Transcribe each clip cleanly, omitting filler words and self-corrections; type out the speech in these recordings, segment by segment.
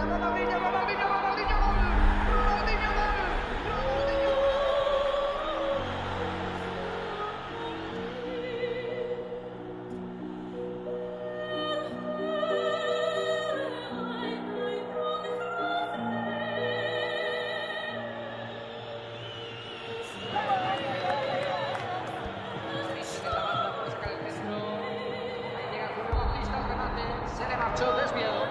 Ronaldinho, Ronaldinho, Ronaldinho, gol. Ronaldinho, gol. Ronaldinho. Se le marchó desviado.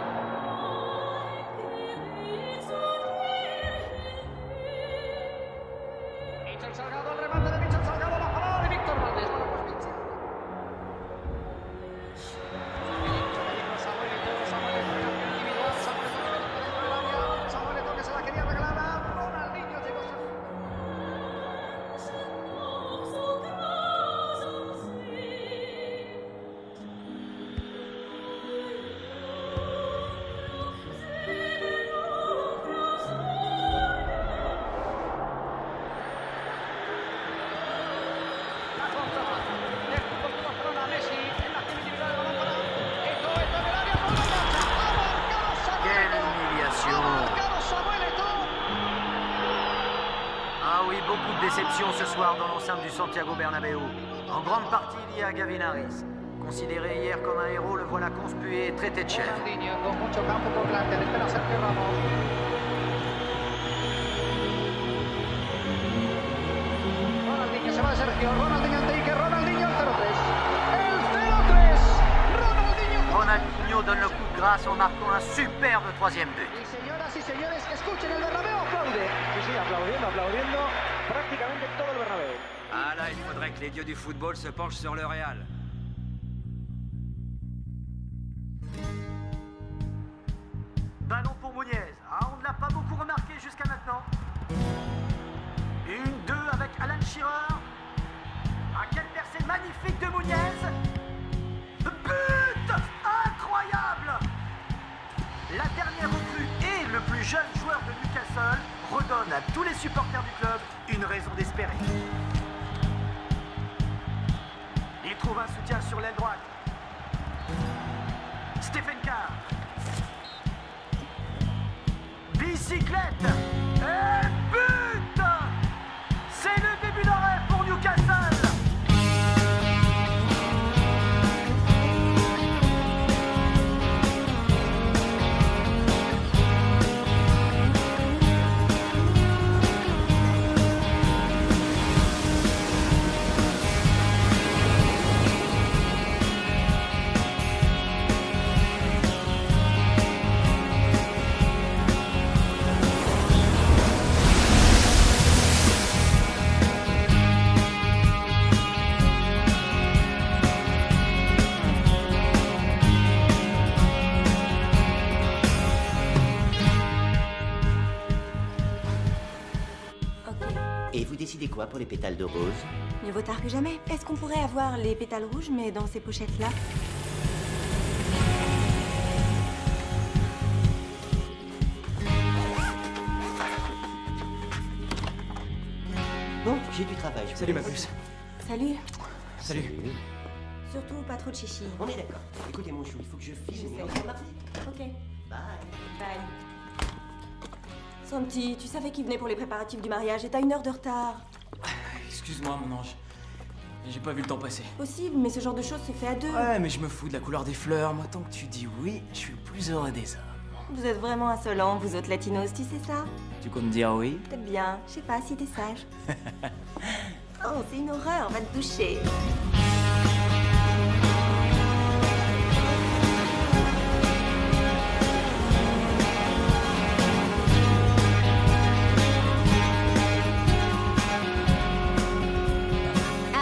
Michel Salgado, el remate de Michel Salgado, la parada de Víctor Valdés. Bueno, pues Michel. Samuelito que se la quería regalar a Ronaldinho. Llegó Quelle humiliation. Ah oui, beaucoup de déceptions ce soir dans l'enceinte du Santiago Bernabéu. En grande partie lié à Gavin Harris. Considéré hier comme un héros, le voilà conspué et traité de chef. Ronaldinho con mucho campo por delante, le espera Sergio Ramos. Ronaldinho se va de Sergio, Ronaldinho ante Iker, Ronaldinho el 0-3. El 0-3. Ronaldinho. Ronaldinho donne le coup de grâce en marquant un superbe troisième but. Y señoras y señores, escuchen, el Bernabéu aplaude. Sí, aplaudiendo prácticamente todo el Bernabéu. Ah là, il faudrait que les dieux du football se penchent sur le Real. Ballon pour Mouniez. Ah, on ne l'a pas beaucoup remarqué jusqu'à maintenant. 1-2 avec Alan Shearer. Ah, quelle percée magnifique de Mouniez. But incroyable. La dernière recrue et le plus jeune joueur de Newcastle redonne à tous les supporters du club une raison d'espérer. Il trouve un soutien sur l'aile droite. Stephen Carr. Bicyclette et but. C'est le début d'un rêve pour Newcastle. Et vous décidez quoi pour les pétales de rose? Mieux vaut tard que jamais. Est-ce qu'on pourrait avoir les pétales rouges, mais dans ces pochettes-là? Bon, j'ai du travail. Salut ma puce. Salut. Salut. Surtout pas trop de chichi. On est d'accord. Écoutez mon chou, il faut que je filme. Je sais. On se reparle. Ok. Bye. Bye. Santi, tu savais qu'il venait pour les préparatifs du mariage et t'as 1 heure de retard. Excuse-moi mon ange. J'ai pas vu le temps passer. Possible, mais ce genre de choses se fait à deux. Ouais, mais je me fous de la couleur des fleurs. Moi, tant que tu dis oui, je suis le plus heureux des hommes. Vous êtes vraiment insolents, vous autres latinos, tu sais ça? Tu comptes me dire oui? Peut-être bien, je sais pas si t'es sage. Oh, c'est une horreur, on va te toucher.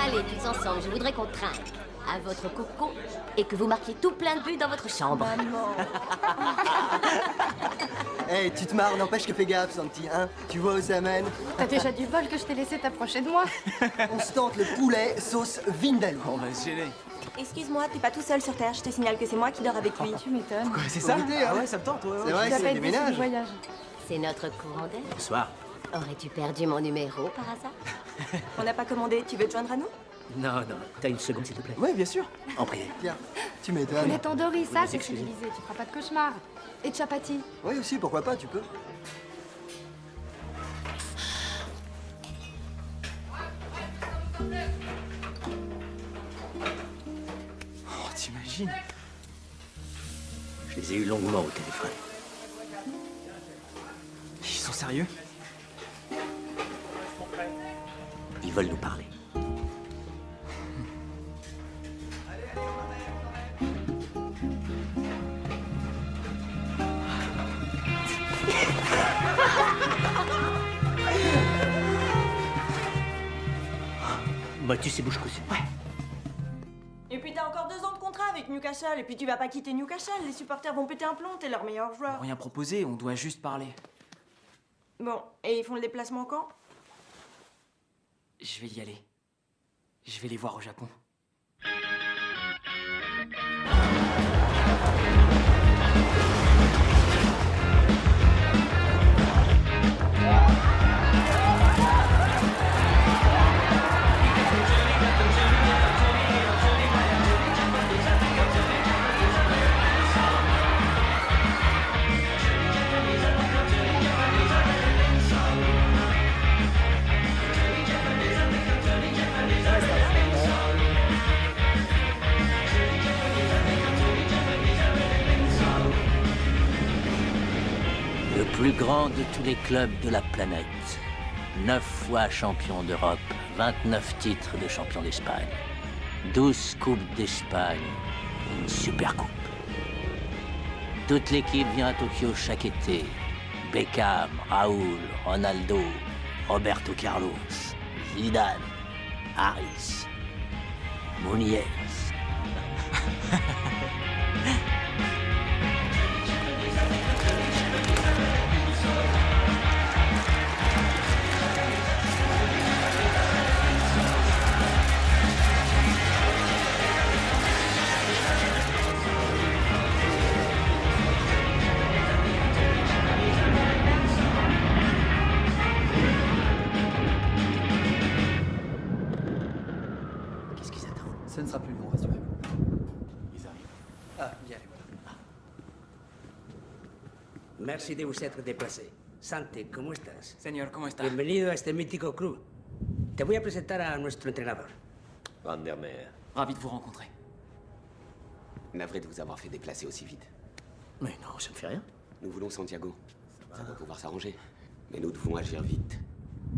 Allez, tous ensemble, je voudrais qu'on trinque à votre cocon et que vous marquiez tout plein de buts dans votre chambre. Maman. Hey, tu te marres, n'empêche que fais gaffe, Santi, hein. Tu vois où ça mène? T'as déjà du bol que je t'ai laissé t'approcher de moi. On se tente le poulet sauce vindaloo. On va se gêner. Excuse-moi, t'es pas tout seul sur Terre, je te signale que c'est moi qui dors avec lui. Tu m'étonnes. Quoi, c'est ça? Invité, hein. Ah ouais, ça me tente, ouais. C'est vrai que Ça va c'est être des déçu du ménages. voyage. C'est notre courant d'air. Bonsoir. Aurais-tu perdu mon numéro par hasard? On n'a pas commandé, tu veux te joindre à nous? Non, non, t'as une seconde, s'il te plaît. Ouais, bien sûr. En privé. Tiens, tu m'étonnes. Mais Tandoori, ça, c'est excusez. civilisé. Tu feras pas de cauchemar. Et chapati. Oui, aussi, pourquoi pas, tu peux. Oh, t'imagines? Je les ai eu longuement au téléphone. Ils sont sérieux? Ils veulent nous parler. Bah, tu sais, bouche cousue. Ouais. Et puis t'as encore 2 ans de contrat avec Newcastle. Et puis tu vas pas quitter Newcastle. Les supporters vont péter un plomb. T'es leur meilleur joueur. Rien proposé, on doit juste parler. Bon, et ils font le déplacement quand? Je vais y aller. Je vais les voir au Japon. Le plus grand de tous les clubs de la planète. 9 fois champion d'Europe, 29 titres de champion d'Espagne, 12 coupes d'Espagne, une super coupe. Toute l'équipe vient à Tokyo chaque été. Beckham, Raoul, Ronaldo, Roberto Carlos, Zidane, Harris, Muniez. Qu'est-ce qu'ils attendent? Ça ne sera plus long, rassurez-vous. Ils arrivent. Ah, bien, les voilà. Merci de vous être déplacé. Santi, ¿cómo estás? Señor, ¿cómo está? Bienvenido a este mítico club. Te voy a presentar a nuestro entrenador. Van der Meer. Ravi de vous rencontrer. Navré de vous avoir fait déplacer aussi vite. Mais non, ça ne fait rien. Nous voulons Santiago. Ça va pouvoir s'arranger. Mais nous devons agir vite.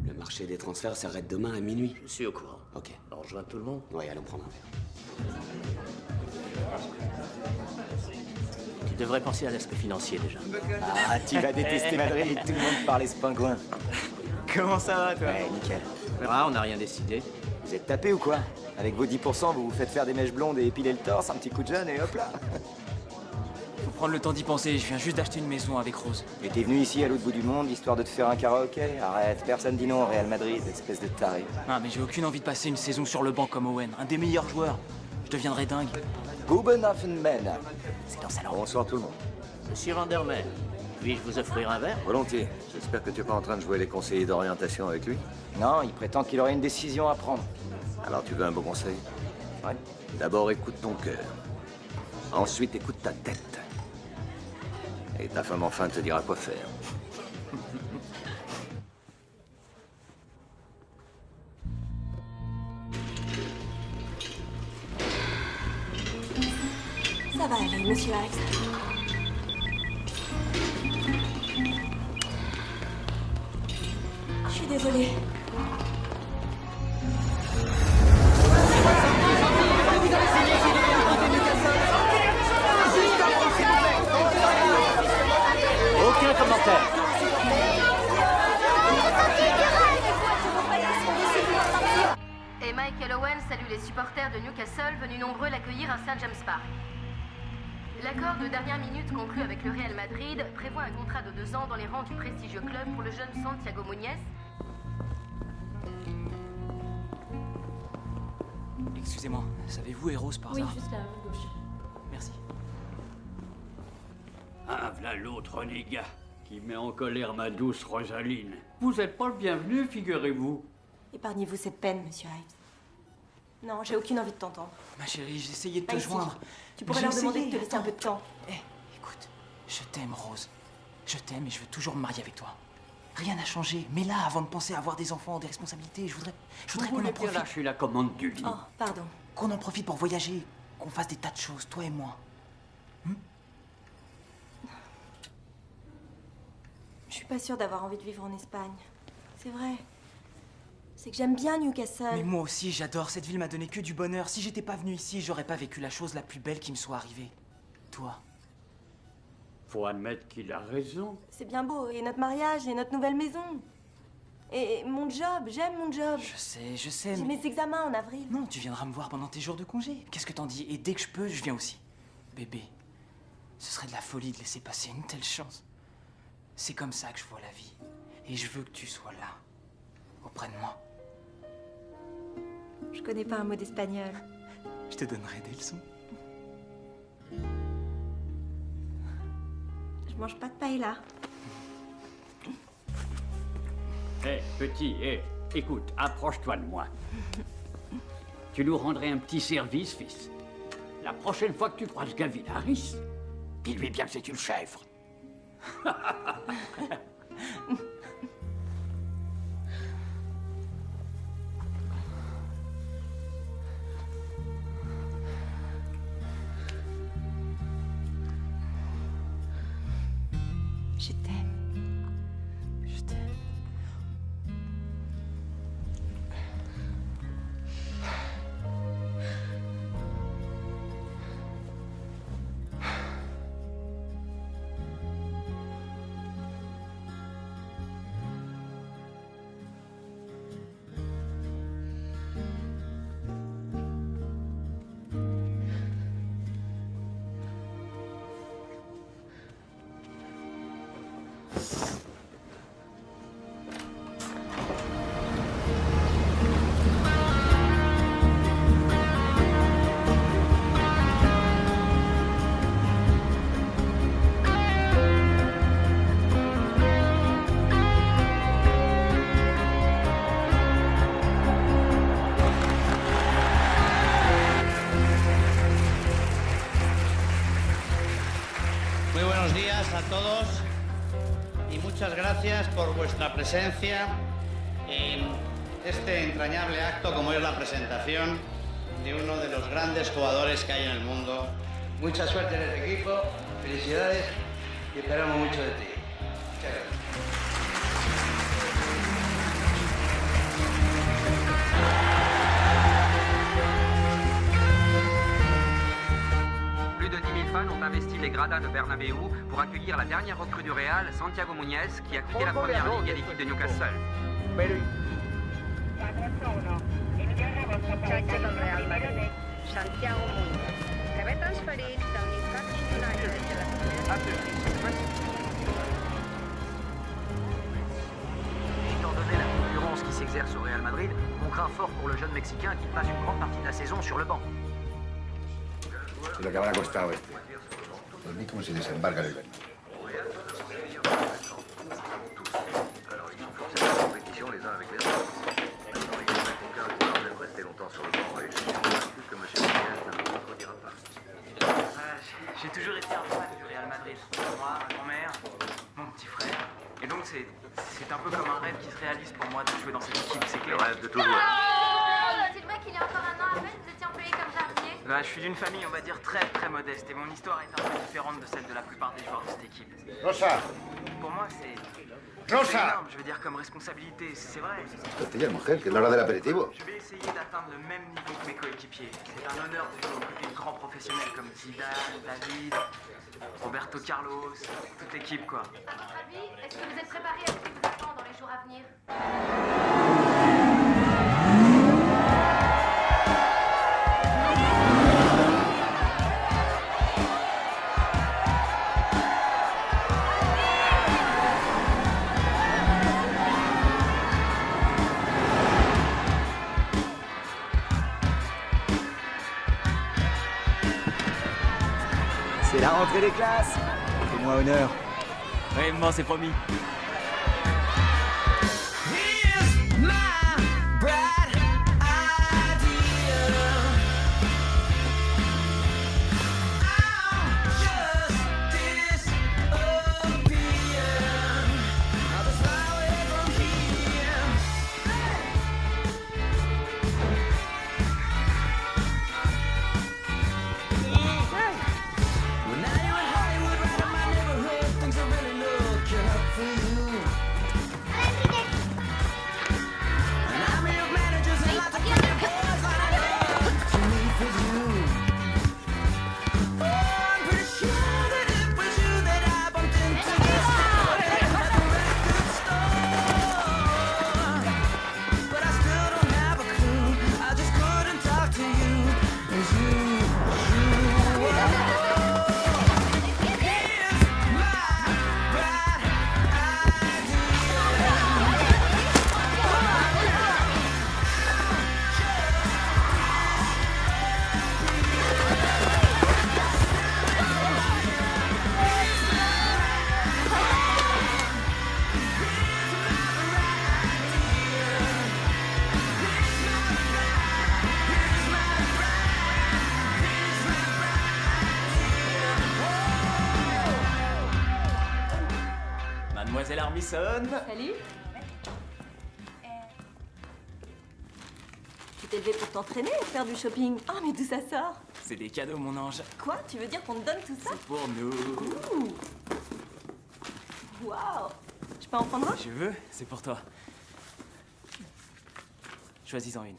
Le marché des transferts s'arrête demain à minuit. Je suis au courant. Ok. On rejoint tout le monde. Oui, allons prendre un verre. Tu devrais penser à l'aspect financier déjà. Ah, tu vas détester Madrid, tout le monde parle espingouin. Comment ça va, toi? Ouais, nickel. Ah, on n'a rien décidé. Vous êtes tapé ou quoi? Avec vos 10%, vous vous faites faire des mèches blondes et épiler le torse, un petit coup de jeune et hop là. Faut prendre le temps d'y penser, je viens juste d'acheter une maison avec Rose. Et t'es venu ici à l'autre bout du monde, histoire de te faire un karaoké? Arrête, personne dit non au Real Madrid, espèce de taré. Ah, mais j'ai aucune envie de passer une saison sur le banc comme Owen, un des meilleurs joueurs. Je deviendrai dingue. Gubenhoffenmen. C'est dans sa langue. Bonsoir tout le monde. Monsieur Vandermeer, puis-je vous offrir un verre? Volontiers. J'espère que tu n'es pas en train de jouer les conseillers d'orientation avec lui. Non, il prétend qu'il aurait une décision à prendre. Alors tu veux un bon conseil? Ouais. D'abord écoute ton cœur. Ensuite écoute ta tête. Et ta femme enfin te dira quoi faire. Ça va aller, monsieur Alex. Je suis désolée. Aucun commentaire. Et Michael Owen salue les supporters de Newcastle venus nombreux l'accueillir à St. James Park. L'accord de dernière minute conclu avec le Real Madrid prévoit un contrat de 2 ans dans les rangs du prestigieux club pour le jeune Santiago Muniez. Excusez-moi, savez-vous Eros par Oui, hasard? juste là, à gauche. Merci. Ah, voilà l'autre renégat qui met en colère ma douce Rosaline. Vous n'êtes pas le bienvenu, figurez-vous. Épargnez-vous cette peine, monsieur Hives. Non, j'ai aucune envie de t'entendre. Ma chérie, j'ai essayé de te joindre. Tu pourrais leur demander de te laisser un peu de temps. Écoute, je t'aime, Rose. Je t'aime et je veux toujours me marier avec toi. Rien n'a changé. Mais là, avant de penser à avoir des enfants, des responsabilités, je voudrais qu'on en profite. Lâcher la commande du lit. Oh, pardon. Qu'on en profite pour voyager. Qu'on fasse des tas de choses, toi et moi. Je suis pas sûre d'avoir envie de vivre en Espagne. C'est vrai. C'est que j'aime bien Newcastle. Mais moi aussi, j'adore. Cette ville m'a donné que du bonheur. Si j'étais pas venu ici, j'aurais pas vécu la chose la plus belle qui me soit arrivée. Toi. Faut admettre qu'il a raison. C'est bien beau. Et notre mariage, et notre nouvelle maison. Et mon job, j'aime mon job. Je sais, J'ai mes examens en avril. Non, tu viendras me voir pendant tes jours de congé. Qu'est-ce que t'en dis? Et dès que je peux, je viens aussi. Bébé, ce serait de la folie de laisser passer une telle chance. C'est comme ça que je vois la vie. Et je veux que tu sois là, auprès de moi. Je connais pas un mot d'espagnol. Je te donnerai des leçons. Je mange pas de paella. Hé, petit, écoute, approche-toi de moi. Tu nous rendrais un petit service, fils. La prochaine fois que tu croises Gavin Harris, dis-lui bien que c'est une chèvre. Je t'aime. Je t'aime. Muy buenos días a todos y muchas gracias por vuestra presencia en este entrañable acto como es la presentación de uno de los grandes jugadores que hay en el mundo. Mucha suerte en el equipo, felicidades y esperamos mucho de ti. Muchas gracias. Plus de 10 000 fans ont investi les gradins de Bernabéu pour accueillir la dernière recrue du Real, Santiago Muñez, qui a quitté la première ligue à l'équipe de Newcastle. Santiago Muñez, que ve transferit del Newcastle United de la Étant donné la concurrence qui s'exerce au Real Madrid, on craint fort pour le jeune Mexicain qui passe une grande partie de la saison sur le banc. Lo que habrá costado este. Pues vi cómo se desembarca el invierno. Alors ils sont forcément en compétition les uns avec les autres. Maintenant, il y en a qu'aucun joueur n'aime rester longtemps sur le banc et je suis convaincu que M. Muñez ne le contredira pas. J'ai toujours été un fan du Real Madrid. Moi, ma grand-mère, mon petit frère. Et donc c'est un peu comme un rêve qui se réalise pour moi de jouer dans cette équipe, c'est clair. Le rêve de tout joueur. C'est vrai qu'il y a encore un an à peine, vous étiez employé comme jardinier. Bah, je suis d'une famille, on va dire, très très modeste. Et mon histoire est un peu différente de celle de la plupart des joueurs de cette équipe. Rosa. Pour moi, c'est Rosa. énorme, je veux dire, comme responsabilité, c'est vrai. Costilla, mujer, que es la hora del aperitivo. Je vais essayer d'atteindre le même niveau que mes coéquipiers. C'est un honneur de jouer aux côtés de grands professionnels comme Zidane, David, Roberto Carlos, toute l'équipe, quoi. À votre avis, est-ce que vous êtes préparé à ce qui vous attend dans les jours à venir? C'est la rentrée des classes. Fais-moi honneur. Oui, maman, c'est promis. Here's my bright idea. Mademoiselle Armisen. Salut. Tu t'es levé pour t'entraîner ou faire du shopping? Oh, mais d'où ça sort? C'est des cadeaux, mon ange. Quoi? Tu veux dire qu'on te donne tout ça? C'est pour nous. Waouh! Je peux en prendre un? Je veux, c'est pour toi. Choisis-en une.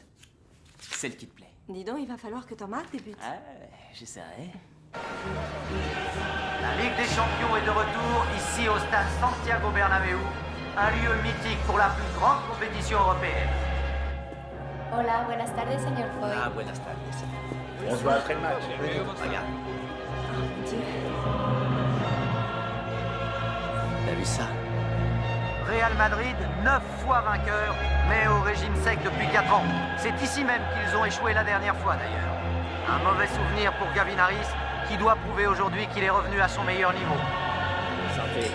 Celle qui te plaît. Dis donc, il va falloir que t'en marques des buts. Ah, j'essaierai. La Ligue des Champions est de retour ici au stade Santiago Bernabéu, un lieu mythique pour la plus grande compétition européenne. Hola, buenas tardes, señor Foy. Ah, buenas tardes. On se voit après le match. Regarde. Dieu. T'as vu ça? Real Madrid, 9 fois vainqueur, mais au régime sec depuis 4 ans. C'est ici même qu'ils ont échoué la dernière fois d'ailleurs. Un mauvais souvenir pour Gavin Harris, qui doit prouver aujourd'hui qu'il est revenu à son meilleur niveau. Santé.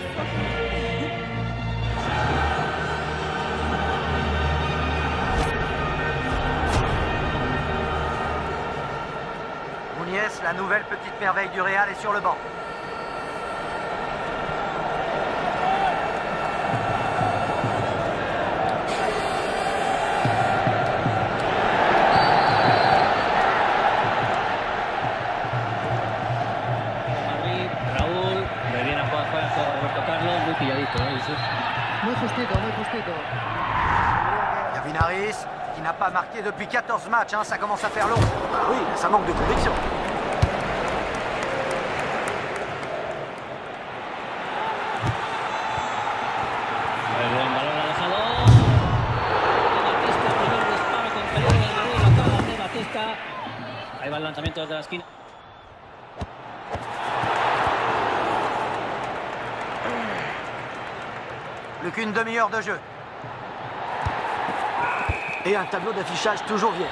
Mouniès, la nouvelle petite merveille du Real, est sur le banc. Muy justito, muy justito. Gavin Harris, qui n'a pas marqué depuis 14 matchs, hein, ça commence à faire long. Oui, ça manque de conviction. Ahí va el lanzamiento desde la esquina. Plus qu'une demi-heure de jeu. Et un tableau d'affichage toujours vierge.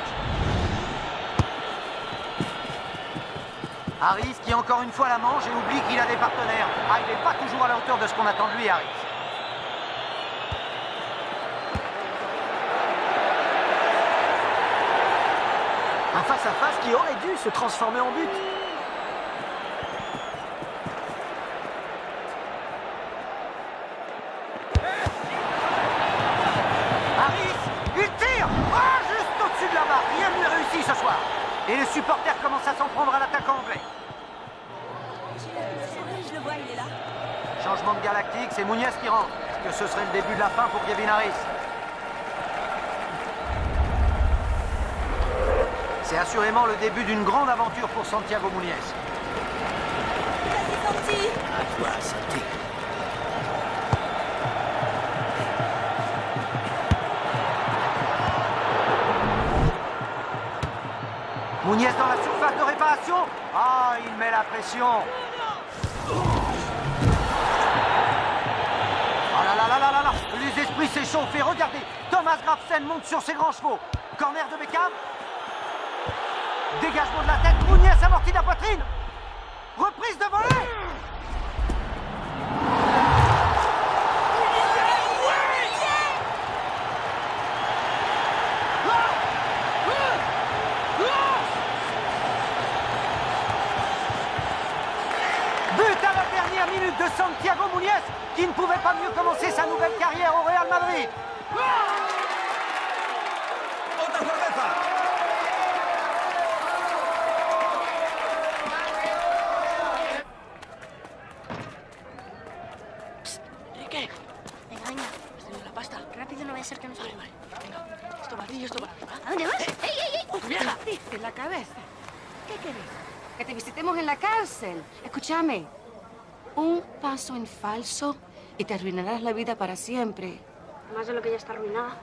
Harris qui encore une fois la mange et oublie qu'il a des partenaires. Ah, il n'est pas toujours à la hauteur de ce qu'on attend de lui, Harris. Un face-à-face qui aurait dû se transformer en but. Ce soir. Et les supporters commencent à s'en prendre à l'attaquant anglais. Je le vois, il est là. Changement de galactique, c'est Mouniès qui rentre. Est-ce que ce serait le début de la fin pour Gavin Harris? C'est assurément le début d'une grande aventure pour Santiago Mouniès. Vas-y, Santi. À toi, Santi. Mouniès dans la surface de réparation. Ah, il met la pression. Oh là là là là là là. Les esprits s'échauffent et regardez, Thomas Grafsen monte sur ses grands chevaux. Corner de Beckham. Dégagement de la tête, Mouniès amorti de la poitrine. Reprise de volée. Minute de Santiago Mouniès, qui ne pouvait pas mieux commencer sa nouvelle carrière au Real Madrid. Psst, Enrique. Venga, venga. Has tenido la pasta. Rápido, no vaya a ser que no salga. Vale. Venga, esto para ti y esto para mí. ¿A dónde vas? ¡Ey, ey, ey! ¡Vieja! En la cabeza. ¿Qué querés? Que te visitemos en la cárcel. Escúchame. Un paso en falso y te arruinarás la vida para siempre. Más de lo que ya está arruinada.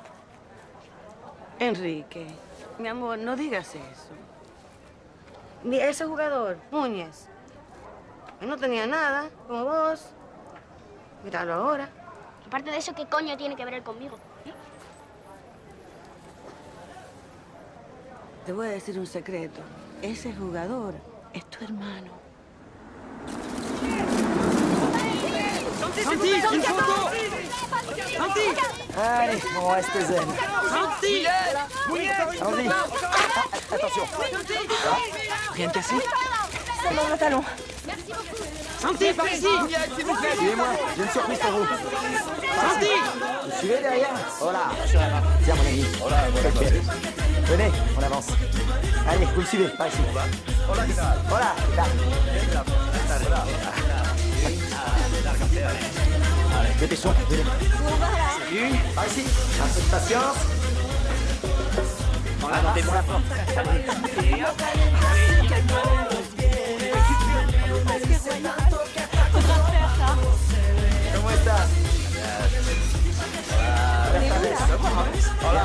Enrique, mi amor, no digas eso. Mira, ese jugador, Núñez, él no tenía nada, como vos. Míralo ahora. Aparte de eso, ¿qué coño tiene que ver él conmigo? Te voy a decir un secreto. Ese jugador es tu hermano. Santi, une photo! Santi! Allez, on reste zen. Santi! Allons-y. Attention. Rien de cassé? C'est dans le talon. Santi, par ici! Suivez-moi, j'ai une surprise pour vous. Santi! Vous suivez derrière? Voilà. Tiens, mon ami. Ok. Venez, on avance. Allez, vous me suivez, par ici. Voilà, dépêchons, venez. Salut. Par ici. Un peu de patience. On avance pour la porte. ¿Cómo estás? Hola.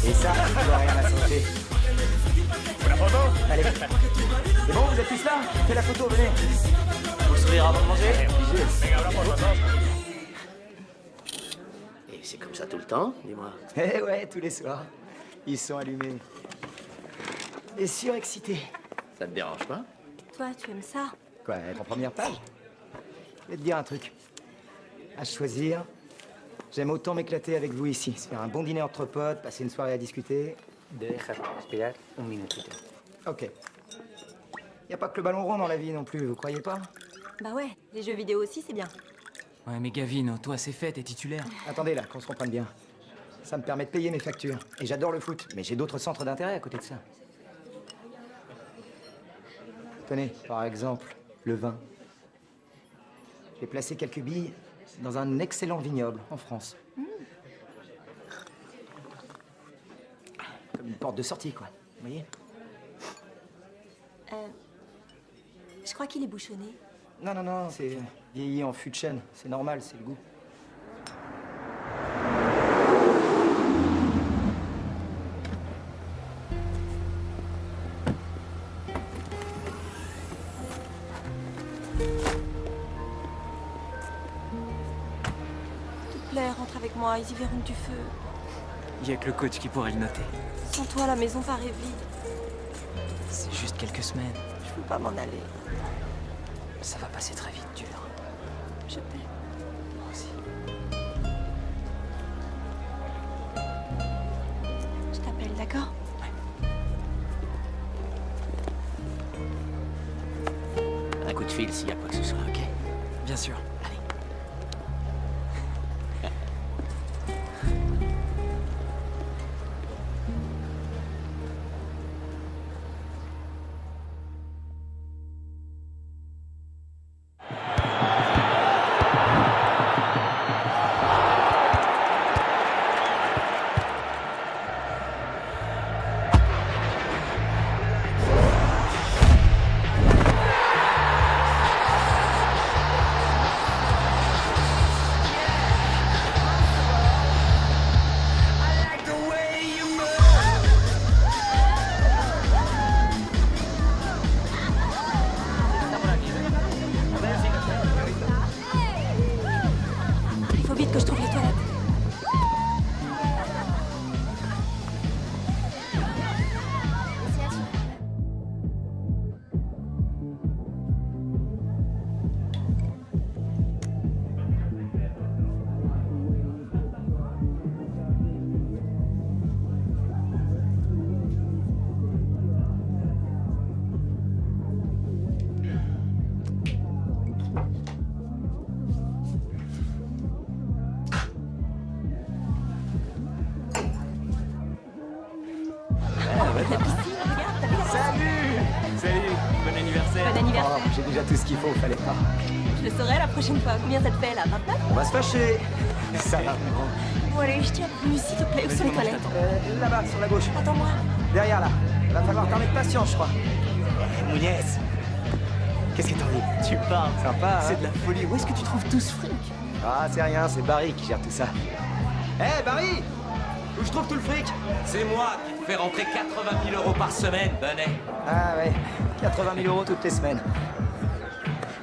Et ça, tu dois rien à sauter. Una photo? Allez. C'est bon, vous êtes tous là? Fais la photo, venez. Vous sourire avant de manger? Et c'est comme ça tout le temps, dis-moi. Eh ouais, tous les soirs. Ils sont allumés. Et surexcités. Ça te dérange pas? Toi, tu aimes ça? Quoi, être en première page? Je vais te dire un truc. À choisir, j'aime autant m'éclater avec vous ici. Se faire un bon dîner entre potes, passer une soirée à discuter. Ok. Y a pas que le ballon rond dans la vie non plus, vous croyez pas? Bah ouais, les jeux vidéo aussi, c'est bien. Ouais, mais Gavin, toi, c'est fait, t'es titulaire. Attendez là, qu'on se comprenne bien. Ça me permet de payer mes factures. Et j'adore le foot, mais j'ai d'autres centres d'intérêt à côté de ça. Tenez, par exemple, le vin. J'ai placé quelques billes dans un excellent vignoble en France. Comme une porte de sortie, quoi. Vous voyez? Je crois qu'il est bouchonné. Non, c'est vieilli en fût de chêne. C'est normal, c'est le goût. S'il te plaît, rentre avec moi, ils y verront du feu. Il y a que le coach qui pourrait le noter. Sans toi, la maison paraît vide. C'est juste quelques semaines. Je peux pas m'en aller. Ça va passer très vite, dur. Je t'aime. Moi aussi. Je t'appelle, d'accord? Un coup de fil s'il y a quoi que ce soit, ok? Bien sûr. Allez. Il faut vite que je trouve les toilettes. Salut. Bon anniversaire. Bon anniversaire. Oh, j'ai déjà tout ce qu'il faut, fallait pas. Je le saurai la prochaine fois. Combien ça te fait, là? 29? On va se fâcher. Ça va. Bon, allez, je tiens plus, s'il te plaît. Où sont les toilettes? Là-bas, sur la gauche. Attends-moi. Derrière, là. Va falloir t'en mettre patience, je crois. Mouniez. Qu'est-ce que t'en dis? Tu parles. Sympa, hein? C'est de la folie. Où est-ce que tu trouves tout ce fric? Ah, c'est rien, c'est Barry qui gère tout ça. Hé, Barry! Où je trouve tout le fric? C'est moi qui te fais rentrer 80 000 € par semaine, Bunny. Ah ouais, 80 000 € toutes les semaines.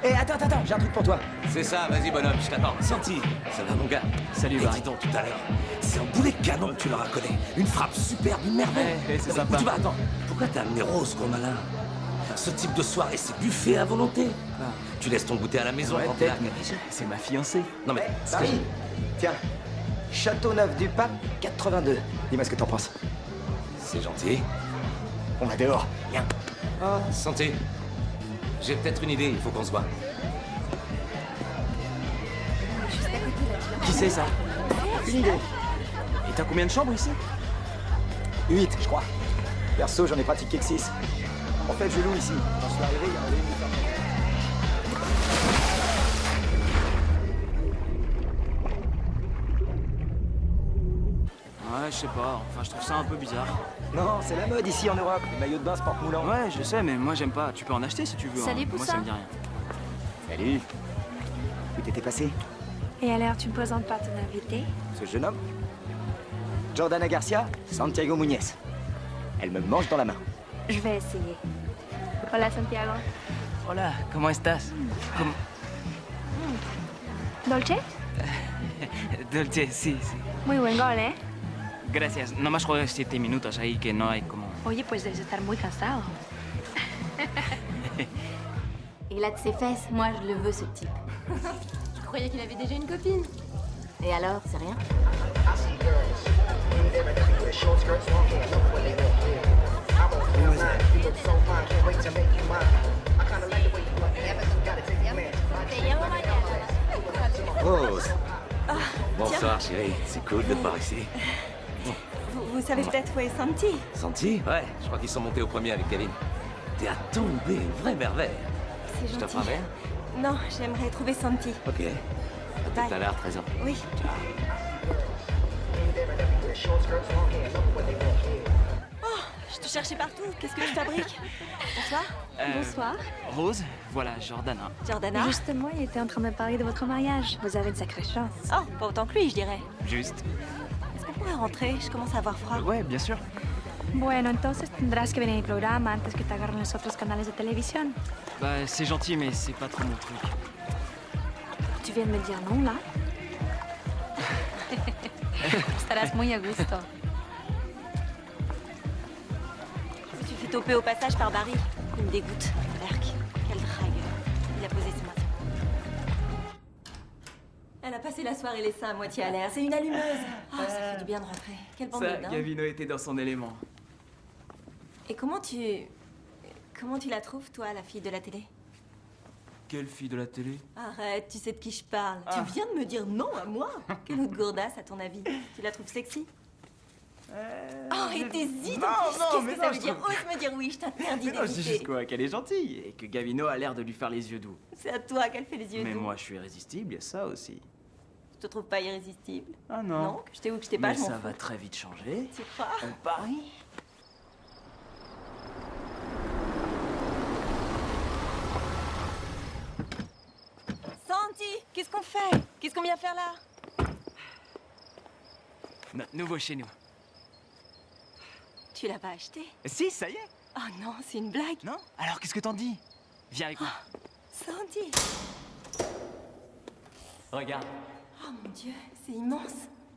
Hé, attends, j'ai un truc pour toi. C'est ça, vas-y bonhomme, je t'attends. Santi, ça va mon gars? Salut, Et Barry. dis donc tout à l'heure, c'est un boulet de canon que tu leur as collé. Une frappe superbe, une merveille. C'est Non, mais sympa. où tu vas, attends, pourquoi t'as amené Rose, gros malin? Ce type de soirée, c'est buffet à volonté. Tu laisses ton goûter à la maison Ouais, quand t'es là. peut-être, mais c'est ma fiancée. Non mais... Barry, tiens. Châteauneuf du Pape, 82. Dis-moi ce que t'en penses. C'est gentil. On va dehors. Viens. Ah, santé. J'ai peut-être une idée, il faut qu'on se voit. Qui c'est ça? Une idée. Et t'as combien de chambres ici? 8, je crois. Perso, j'en ai pratiqué que 6. En fait, je loue ici. Quand je suis arrivé, il y en avait une de fermée. Ouais, je sais pas. Enfin, je trouve ça un peu bizarre. Non, c'est la mode ici en Europe. Les maillots de bain se portent moulant. Ouais, je sais, mais moi, j'aime pas. Tu peux en acheter si tu veux. Salut, hein. Moi, Poussin. ça me dit rien. Salut. Où t'étais passé? Et alors, tu me présentes pas ton invité? Ce jeune homme? Jordana Garcia, Santiago Muñez. Elle me mange dans la main. Je vais essayer. Hola, Santiago. Hola, ¿cómo estás? ¿Cómo? ¿Dolce? Dolce, sí, sí. Muy buen gol, ¿eh? Gracias. Nomás juegas 7 minutos ahí que no hay como... Oye, pues debes estar muy cansado. Il a de ses fesses. Moi, je le veux, ce type. Je croyais qu'il avait déjà une copine. Et alors, c'est rien? Rose. Bonsoir, chérie. C'est cool de te voir ici. Vous savez peut-être où est Santi? Santi? Ouais, je crois qu'ils sont montés au premier avec Kevin. T'es à tomber, une vraie merveille. C'est Je gentil. t'offre un verre? Non, j'aimerais trouver Santi. Ok. À tout à l'heure, 13h. Oui. Oh, je te cherchais partout. Qu'est-ce que je fabrique? Bonsoir. Bonsoir. Rose, voilà, Jordana. Jordana? Justement, il était en train de me parler de votre mariage. Vous avez une sacrée chance. Oh, pas autant que lui, je dirais. Juste. Est-ce qu'on pourrait rentrer? Je commence à avoir froid. Ouais, bien sûr. Bueno, entonces tendrás que venir al programa antes que te agarren los otros canales de televisión. Bah, c'est gentil, mais c'est pas trop mon truc. Tu viens de me dire non, là? Estarás muy a gusto. Je me suis fait toper au passage par Barry. Il me dégoûte. Berk, quel drague. Il a posé ce matin. Elle a passé la soirée les seins à moitié à l'air. C'est une allumeuse. Ah, ça fait du bien de rentrer. Quelle bande Ça, de dingue. Gavino était dans son élément. Et comment tu la trouves, toi, la fille de la télé? Quelle fille de la télé? Arrête, tu sais de qui je parle. Ah. Tu viens de me dire non à moi. Quelle autre gourdasse, à ton avis? Tu la trouves sexy? Oh, et t'hésites non, en plus. non, Qu'est-ce mais que non, ça veut je dire? trouve- Ose me dire oui, je t'interdis Mais non, je dis juste d'éviter. quoi, qu'elle est gentille et que Gavino a l'air de lui faire les yeux doux. C'est à toi qu'elle fait les yeux Mais doux. moi, je suis irrésistible, il y a ça aussi. Je te trouve pas irrésistible. Ah non. Non, que je t'ai ou que je t'ai pas, Mais je m'en ça fous. va très vite changer. Tu crois? On parie. Santi, qu'est-ce qu'on fait? Qu'est-ce qu'on vient faire là? Notre nouveau chez nous. Tu l'as pas acheté? Si, ça y est. Oh non, c'est une blague. Non? Alors, qu'est-ce que t'en dis? Viens avec moi. Santi! Regarde, Oh mon Dieu, c'est immense.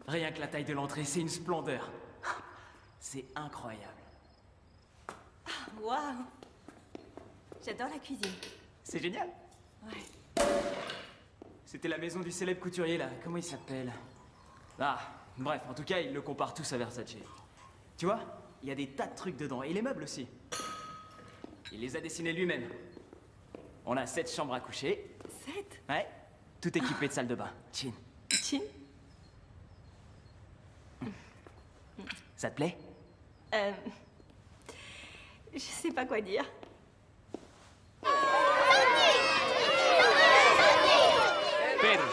rien que la taille de l'entrée, c'est une splendeur. C'est incroyable. Waouh! J'adore la cuisine. C'est génial. Ouais. C'était la maison du célèbre couturier, là. Comment il s'appelle? Ah, bref, en tout cas, ils le comparent tous à Versace. Tu vois, il y a des tas de trucs dedans. Et les meubles aussi. Il les a dessinés lui-même. On a 7 chambres à coucher. 7? Ouais. Tout équipé de salle de bain. Chin. Chin? Ça te plaît? Je sais pas quoi dire. Pedro.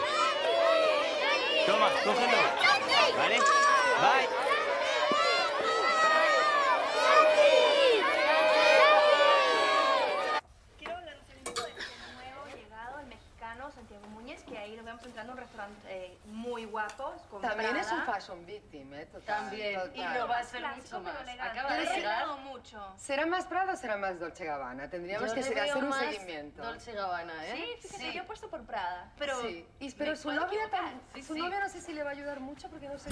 Toma, cógelo. Vale. Bye. Quiero el lanzamiento de este nuevo llegado, el mexicano Santiago Muñez, que ahí lo vemos entrando a un restaurante muy guapo. Con También es un Prada. fashion victim, ¿eh? Total, También. total. Y lo va a hacer mucho más. Acaba de llegar mucho. ¿Será más Prada o será más Dolce Gabbana? Tendríamos Yo que le hacer veo un más seguimiento. Dolce Gabbana, ¿eh? Sí, fíjate, yo he puesto por Prada. Pero, Sí, pero ¿me su puedo novia equivocar? también. Su Sí. novia no sé si le va a ayudar mucho porque no sé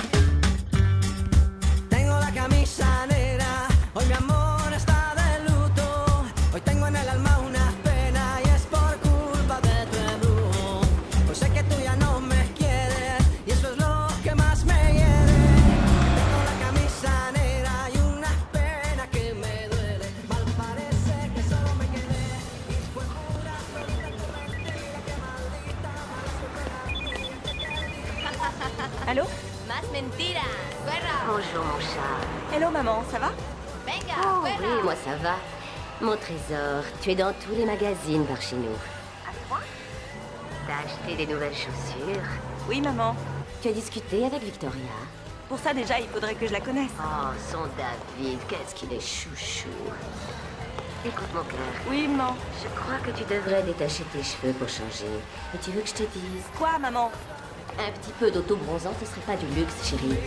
Tengo la camisa negra, hoy mi amor está de luto. Hoy tengo en el alma una pena y es por culpa de tu embrujo. Pues sé que tú ya no me quieres y eso es lo que más me hiere. Tengo la camisa negra y una pena que me duele. Mal parece que solo me quedé y fue por Allô? Más mentiras. Fuera. Bonjour, mon chat. Hello, maman, ça va? Venga, Oh, fuera. oui, moi ça va. Mon trésor, tu es dans tous les magazines par chez nous. T'as acheté des nouvelles chaussures? Oui, maman. Tu as discuté avec Victoria? Pour ça, déjà, il faudrait que je la connaisse. Oh, son David, qu'est-ce qu'il est chouchou. Écoute, mon cœur. Oui, maman. Je crois que tu devrais détacher tes cheveux pour changer. Et tu veux que je te dise? Quoi, maman? Un petit peu d'auto-bronzant, ce serait pas du luxe, chérie.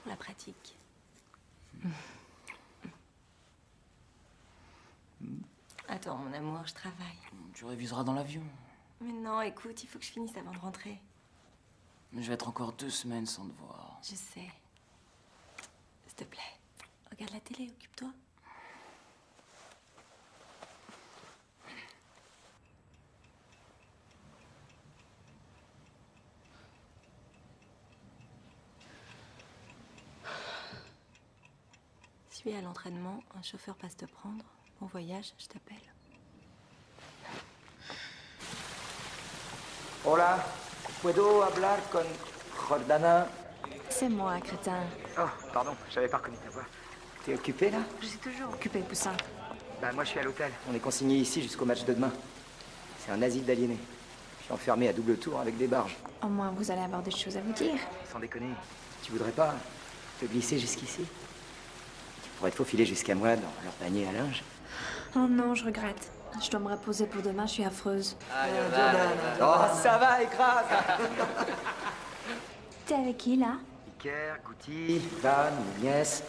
Pour la pratique. Attends, mon amour, je travaille. Tu réviseras dans l'avion. Mais non, écoute, il faut que je finisse avant de rentrer. Mais je vais être encore 2 semaines sans te voir. Je sais. S'il te plaît, regarde la télé, occupe-toi. Si tu es à l'entraînement, un chauffeur passe te prendre. Bon voyage, je t'appelle. Hola, ¿puedo hablar con Jordana? C'est moi, crétin. Oh, pardon, j'avais pas reconnu ta voix. T'es occupé là? Je suis toujours occupée, Poussin. Bah moi je suis à l'hôtel. On est consigné ici jusqu'au match de demain. C'est un asile d'aliénés. Je suis enfermé à double tour avec des barges. Au moins, vous allez avoir des choses à vous dire. Sans déconner, tu voudrais pas te glisser jusqu'ici? Tu pourrais te faufiler jusqu'à moi dans leur panier à linge. Oh non, je regrette. Je dois me reposer pour demain, je suis affreuse. Oh, ça va, écrase. T'es avec qui, là? Iker, Goutti, Van, Mouniès.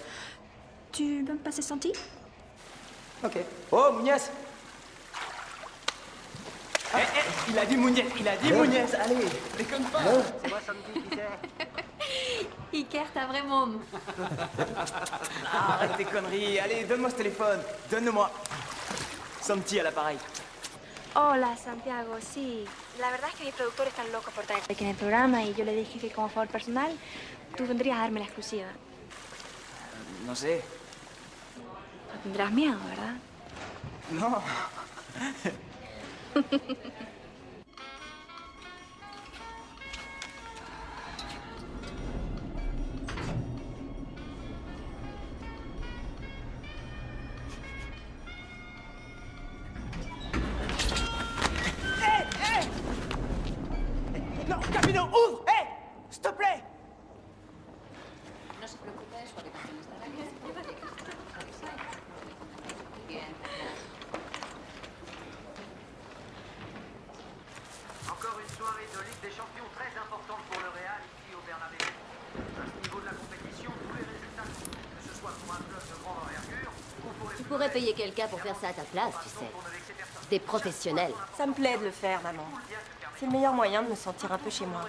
Tu peux me passer Santi? Ok. Oh, Mouniès. Il a dit Mouniès, allez. Déconne pas. C'est moi, Santi, qui c'est? Iker, t'as vraiment... Arrête tes conneries. Allez, donne-moi ce téléphone. Donne-le-moi. Santi à l'appareil. Hola, Santiago, sí. La verdad es que mis productores están locos por traer aquí en el programa y yo le dije que como favor personal tú vendrías a darme la exclusiva. No sé. No tendrás miedo, ¿verdad? No. Non, Capino, ouvre! Hé! S'il te plaît! No se preocupe, su habitación estará aquí. Bien. Encore une soirée de Ligue des Champions très importante pour le Real ici au Bernabéu. À ce niveau de la compétition, tous les résultats comptent, que ce soit pour un club de grande envergure ou pour les Tu pourrais payer quelqu'un pour faire ça à ta place, tu sais. Des professionnels. Ça me plaît de le faire, maman. C'est le meilleur moyen de me sentir un peu chez moi.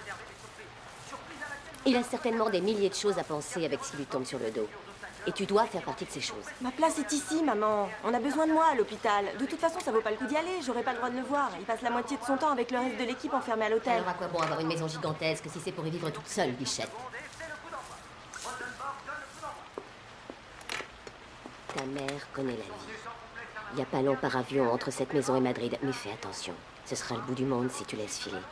Il a certainement des milliers de choses à penser avec ce qui lui tombe sur le dos. Et tu dois faire partie de ces choses. Ma place est ici, maman. On a besoin de moi à l'hôpital. De toute façon, ça vaut pas le coup d'y aller. J'aurais pas le droit de le voir. Il passe la moitié de son temps avec le reste de l'équipe enfermé à l'hôtel. Alors à quoi bon avoir une maison gigantesque si c'est pour y vivre toute seule, bichette? Ta mère connaît la vie. Il n'y a pas long par avion entre cette maison et Madrid, mais fais attention. Ce sera le bout du monde si tu laisses filer.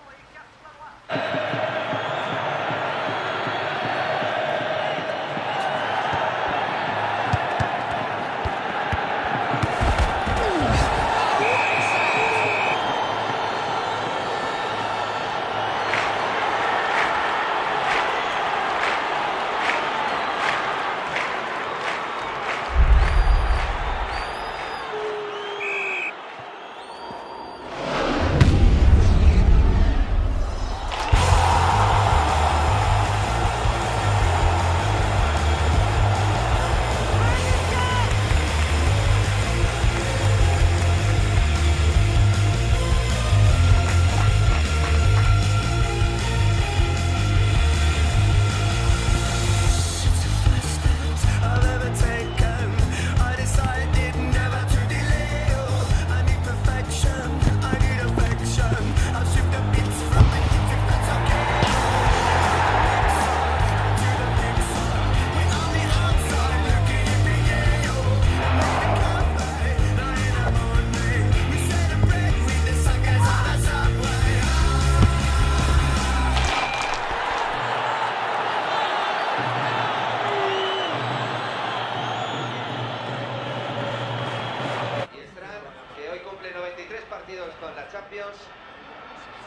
partidos con la Champions,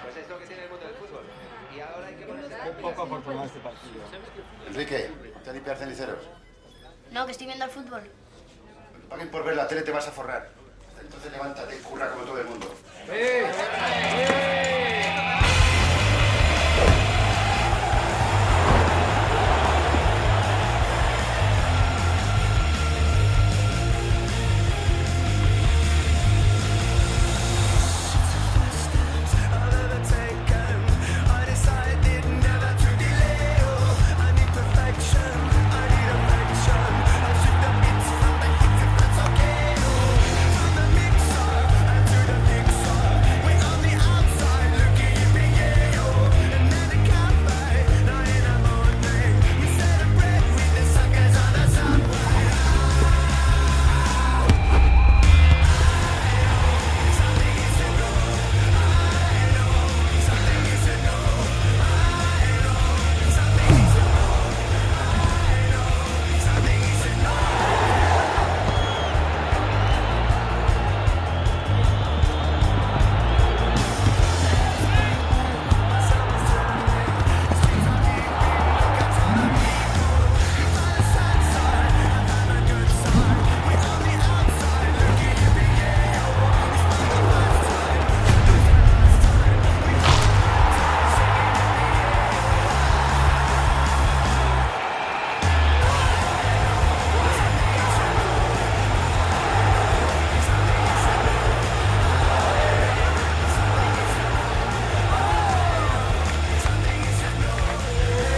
pues es lo que tiene el mundo del fútbol. Y ahora hay que ponerse... Qué poco afortunado este partido. Enrique, ¿te a limpiar ceniceros? No, que estoy viendo el fútbol. Paguen por ver la tele, te vas a forrar. Entonces levántate y curra como todo el mundo.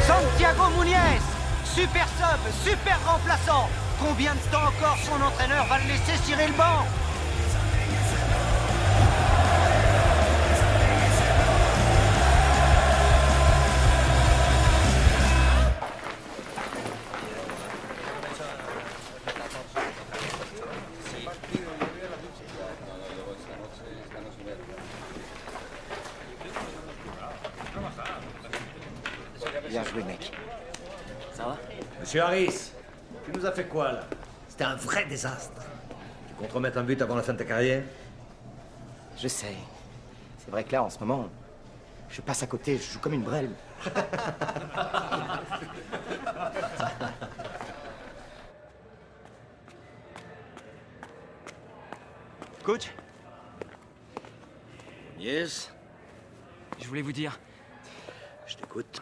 Santiago Muniez, super sub, super remplaçant. Combien de temps encore son entraîneur va le laisser cirer le banc? Bien joué, mec. Ça va? Monsieur Harris, tu nous as fait quoi, là? C'était un vrai désastre. Tu comptes remettre un but avant la fin de ta carrière? Je sais. C'est vrai que là, en ce moment, je passe à côté, je joue comme une brêle. Coach? Yes. Je voulais vous dire... Je t'écoute.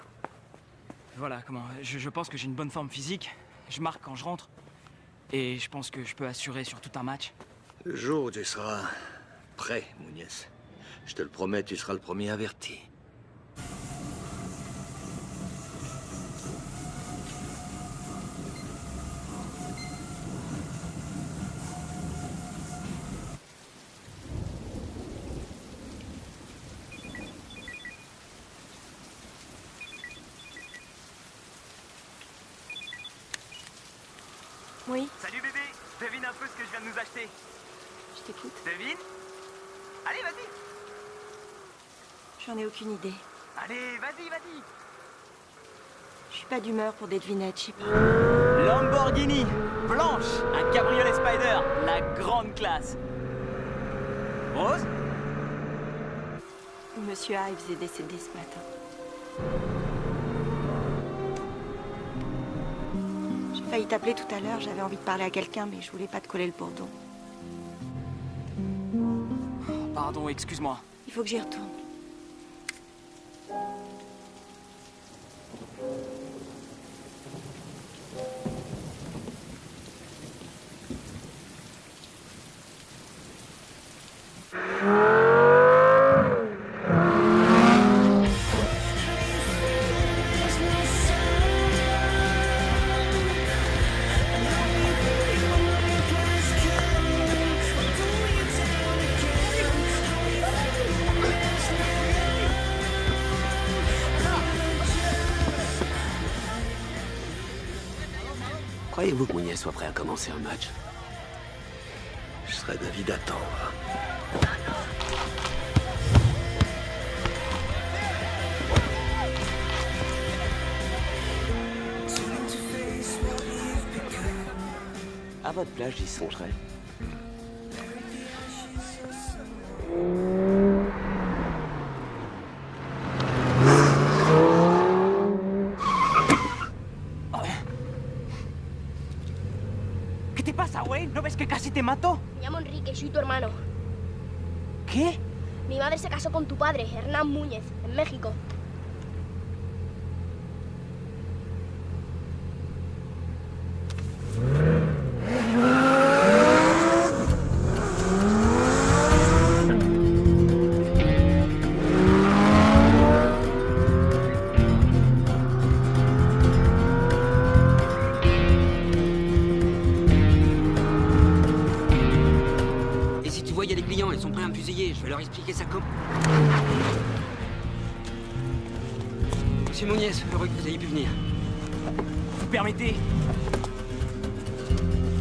Voilà, comment... Je pense que j'ai une bonne forme physique. Je marque quand je rentre. Et je pense que je peux assurer sur tout un match. Le jour où tu seras prêt, Muniez, je te le promets, tu seras le premier averti. Oui, Salut bébé, devine un peu ce que je viens de nous acheter. je t'écoute. Devine? Allez, vas-y. J'en ai aucune idée. Allez, vas-y, vas-y. Je suis pas d'humeur pour des devinettes, je sais pas. Lamborghini, blanche, un cabriolet Spider, la grande classe. Rose? Monsieur Ives est décédé ce matin. J'ai failli t'appeler tout à l'heure, j'avais envie de parler à quelqu'un, mais je voulais pas te coller le bourdon. Pardon, excuse-moi. Il faut que j'y retourne. Croyez-vous que Muniez soit prêt à commencer un match? Je serais d'avis d'attendre. À votre place, j'y songerai. te pasa, güey? ¿No ves que casi te mato? Me llamo Enrique, soy tu hermano. ¿Qué? Mi madre se casó con tu padre, Hernán Múñez, en México. Je vais leur expliquer ça comme... Monsieur Mouniez, heureux que vous ayez pu venir. Vous permettez?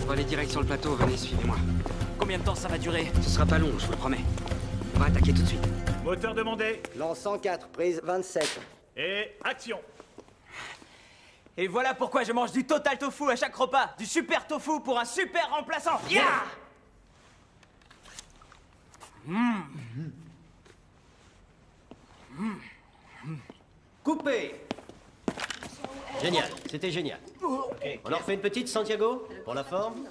On va aller direct sur le plateau, venez, suivez-moi. Combien de temps ça va durer? Ce sera pas long, je vous le promets. On va attaquer tout de suite. Moteur demandé. Lance 104, prise 27. Et action. Et voilà pourquoi je mange du total tofu à chaque repas. Du super tofu pour un super remplaçant. Yeah! Coupé. Génial, c'était génial. On en refait une petite, Santiago, pour la forme.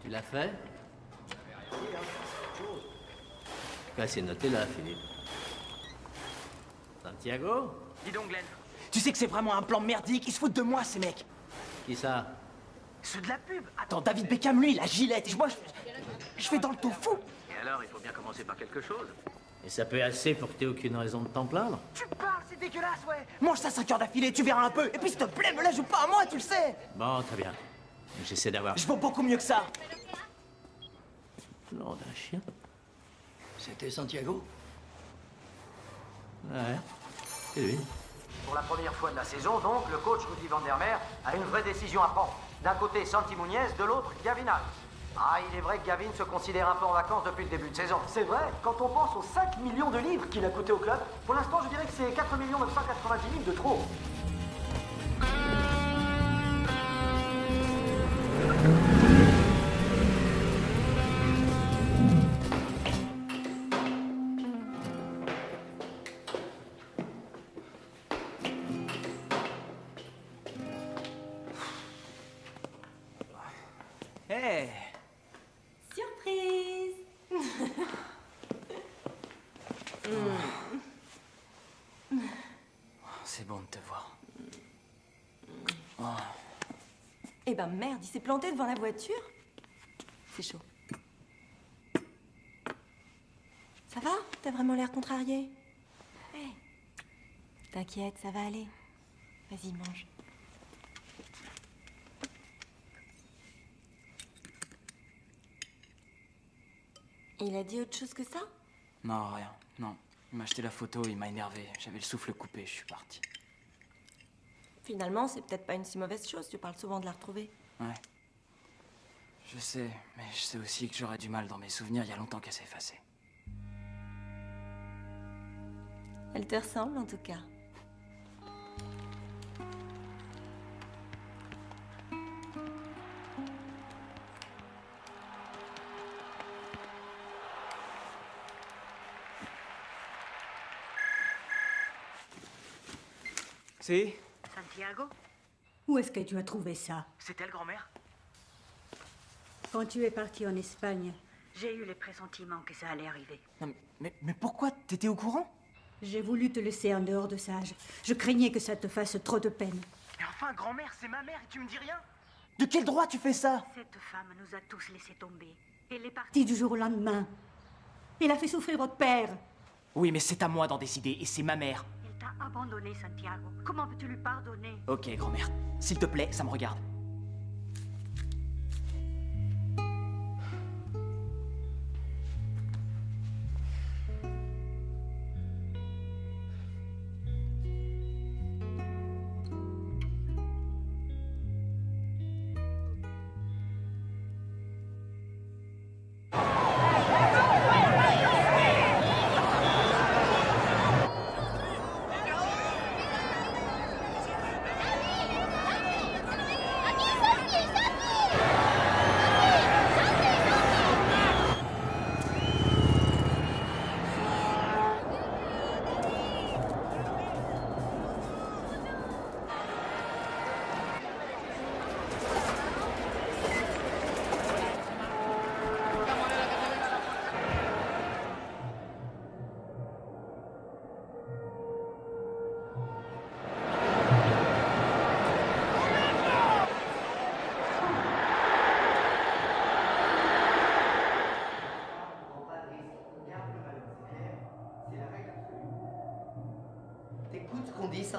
Tu l'as fait? C'est noté là, Philippe. Santiago? Dis donc, Glenn. Tu sais que c'est vraiment un plan merdique. Ils se foutent de moi, ces mecs. Qui ça? Ceux de la pub. Attends, David Beckham, lui, la gilette. Et moi, je fais dans le tofu. Et alors, il faut bien commencer par quelque chose. Et ça peut assez pour que t'aies aucune raison de t'en plaindre? Tu parles, c'est dégueulasse, ouais. Mange ça 5 heures d'affilée, tu verras un peu. Et puis, s'il te plaît, me la joue pas à moi, tu le sais. Bon, très bien. J'essaie d'avoir... Je vaux beaucoup mieux que ça. Nom d'un chien. C'était Santiago? Ouais, c'est lui. Pour la première fois de la saison, donc, le coach Rudy Van der Meer a une vraie décision à prendre. D'un côté, Santi Muñez, de l'autre, Gavin Harris. Ah, il est vrai que Gavin se considère un peu en vacances depuis le début de saison. C'est vrai, quand on pense aux 5 millions de livres qu'il a coûté au club, pour l'instant, je dirais que c'est 4 990 000 de trop. Hey! Surprise! C'est bon de te voir. Eh ben merde, il s'est planté devant la voiture. C'est chaud. Ça va? T'as vraiment l'air contrarié? Hey. T'inquiète, ça va aller. Vas-y, mange. Il a dit autre chose que ça? Non, rien. Non. Il m'a acheté la photo, il m'a énervé. J'avais le souffle coupé, je suis parti. Finalement, c'est peut-être pas une si mauvaise chose. Tu parles souvent de la retrouver. Ouais. Je sais, mais je sais aussi que j'aurais du mal dans mes souvenirs. Il y a longtemps qu'elle s'est effacée. Elle te ressemble, en tout cas. Si? Santiago? Où est-ce que tu as trouvé ça? C'est elle, grand-mère? Quand tu es parti en Espagne, j'ai eu le pressentiment que ça allait arriver. Non, mais pourquoi? T'étais au courant? J'ai voulu te laisser en dehors de ça. Je craignais que ça te fasse trop de peine. Mais enfin, grand-mère, c'est ma mère et tu me dis rien? De quel droit tu fais ça? Cette femme nous a tous laissé tomber. Elle est partie du jour au lendemain. Elle a fait souffrir votre père. Oui, mais c'est à moi d'en décider et c'est ma mère. Elle t'a abandonné, Santiago. Comment peux-tu lui pardonner? Ok, grand-mère. S'il te plaît, ça me regarde.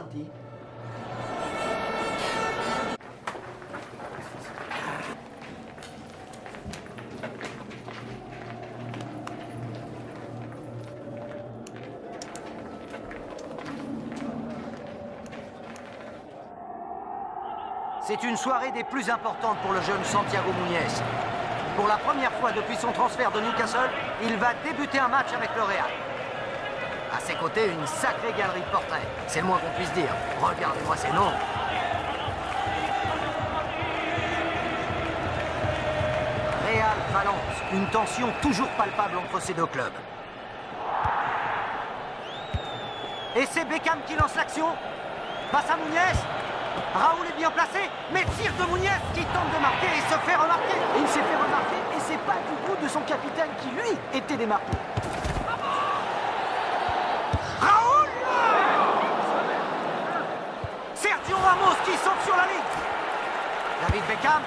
Santi. C'est une soirée des plus importantes pour le jeune Santiago Muñez. Pour la première fois depuis son transfert de Newcastle, il va débuter un match avec le Real. À ses côtés, une sacrée galerie de portraits. C'est le moins qu'on puisse dire. Regardez-moi ces noms. Real Valence, une tension toujours palpable entre ces deux clubs. Et c'est Beckham qui lance l'action. Passe à Muñez. Raoul est bien placé, mais tire de Muñez qui tente de marquer et se fait remarquer. Et il s'est fait remarquer et c'est pas du goût de son capitaine qui, lui, était démarqué. Raoul! Sergio Ramos qui saute sur la ligne. David Beckham.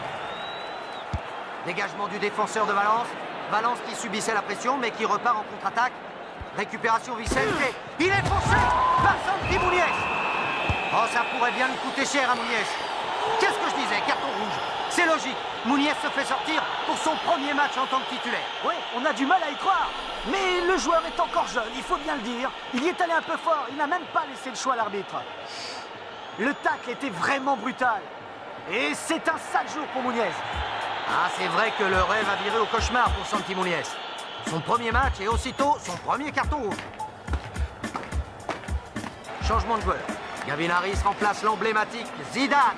Dégagement du défenseur de Valence. Valence qui subissait la pression mais qui repart en contre-attaque. Récupération Vicente. Il est fauché par Santi Muñez. Oh, ça pourrait bien lui coûter cher à Muñez. Qu'est-ce que je disais? Carton rouge. C'est logique. Muñez se fait sortir pour son premier match en tant que titulaire. Oui, on a du mal à y croire. Mais le joueur est encore jeune, il faut bien le dire. Il y est allé un peu fort, il n'a même pas laissé le choix à l'arbitre. Le tacle était vraiment brutal. Et c'est un sale jour pour Muñez. Ah, c'est vrai que le rêve a viré au cauchemar pour Santi Muñez. Son premier match et aussitôt son premier carton rouge. Changement de joueur. Gavin Harris remplace l'emblématique Zidane.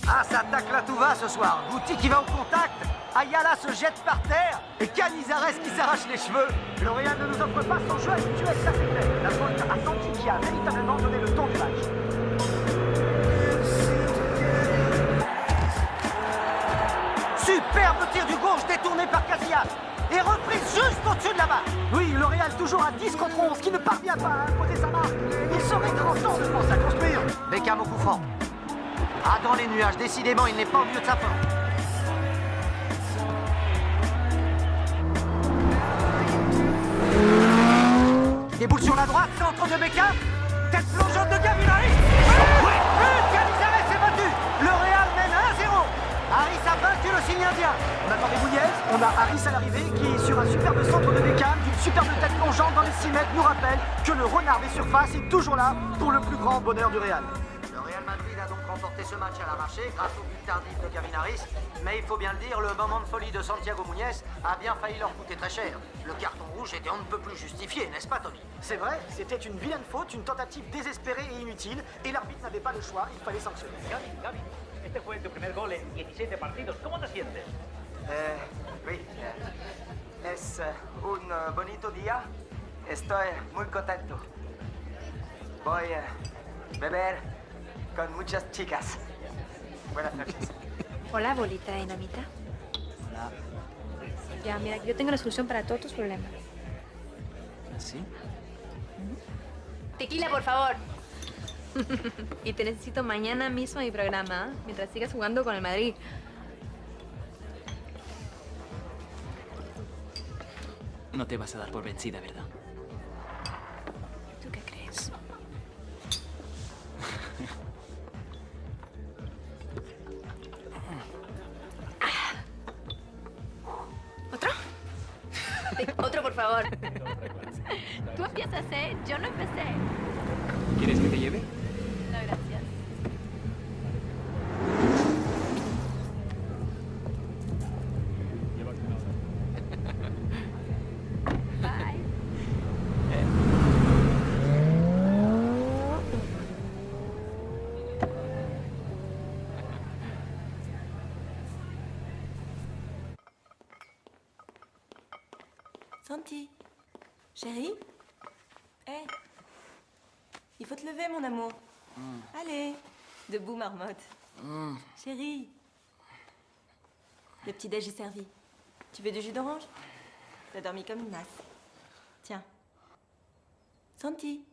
Ah, ça tacle à tout va ce soir. Guti qui va au contact. Ayala se jette par terre. Et Canizares qui s'arrache les cheveux. Le Real ne nous offre pas son jeu habituel, ça c'est clair. La faute à Santi qui a véritablement donné le ton du match. Superbe tir du gauche détourné par Casillas. Et reprise juste au-dessus de la barre. Oui, le Real toujours à 10 contre 11, qui ne parvient pas à imposer sa marque. Il serait grand temps de penser à construire. Beckham au coup franc. Ah, dans les nuages, décidément, il n'est pas au mieux de sa forme. Déboule sur la droite, centre de Beckham. Tête plongeante de Gavin Harris. Oui, Canizares est battu. Le Real mène 1-0. Harris a vaincu le signe indien. On a parlé Muñez, on a Harris à l'arrivée qui, sur un superbe centre de Beckham, d'une superbe tête plongeante dans les 6 mètres, nous rappelle que le renard des surfaces est toujours là pour le plus grand bonheur du Real. Le Real Madrid a donc remporté ce match à l'arraché grâce au but tardif de Gavin Harris. Mais il faut bien le dire, le moment de folie de Santiago Muñez a bien failli leur coûter très cher. Le carton rouge était on ne peut plus justifié, n'est-ce pas, Tony? C'est vrai, c'était une vilaine faute, une tentative désespérée et inutile, et l'arbitre n'avait pas le choix, il fallait sanctionner. Gaby, este fue tu primer gol en 17 partidos. ¿Cómo te sientes? Oui. Es un bonito día. Estoy muy contento. Voy a beber con muchas chicas. Buenas noches. Hola, bolita de dinamita. Hola. Ya, mira, yo tengo la solución para todos tus problemas. ¿Sí? Tequila, por favor. Y te necesito mañana mismo en mi programa, ¿eh? Mientras sigas jugando con el Madrid. No te vas a dar por vencida, ¿verdad? ¿Tú qué crees? ¿Otro? Otro, por favor. Tú empiezas, ¿eh? Yo no empecé. ¿Quieres que te lleve? No, gracias. Bye. Santi, chérie. Hé, il faut te lever, mon amour. Allez, debout, marmotte. Chérie. Le petit déj est servi. Tu veux du jus d'orange? T'as dormi comme une nasse. Tiens. Santi.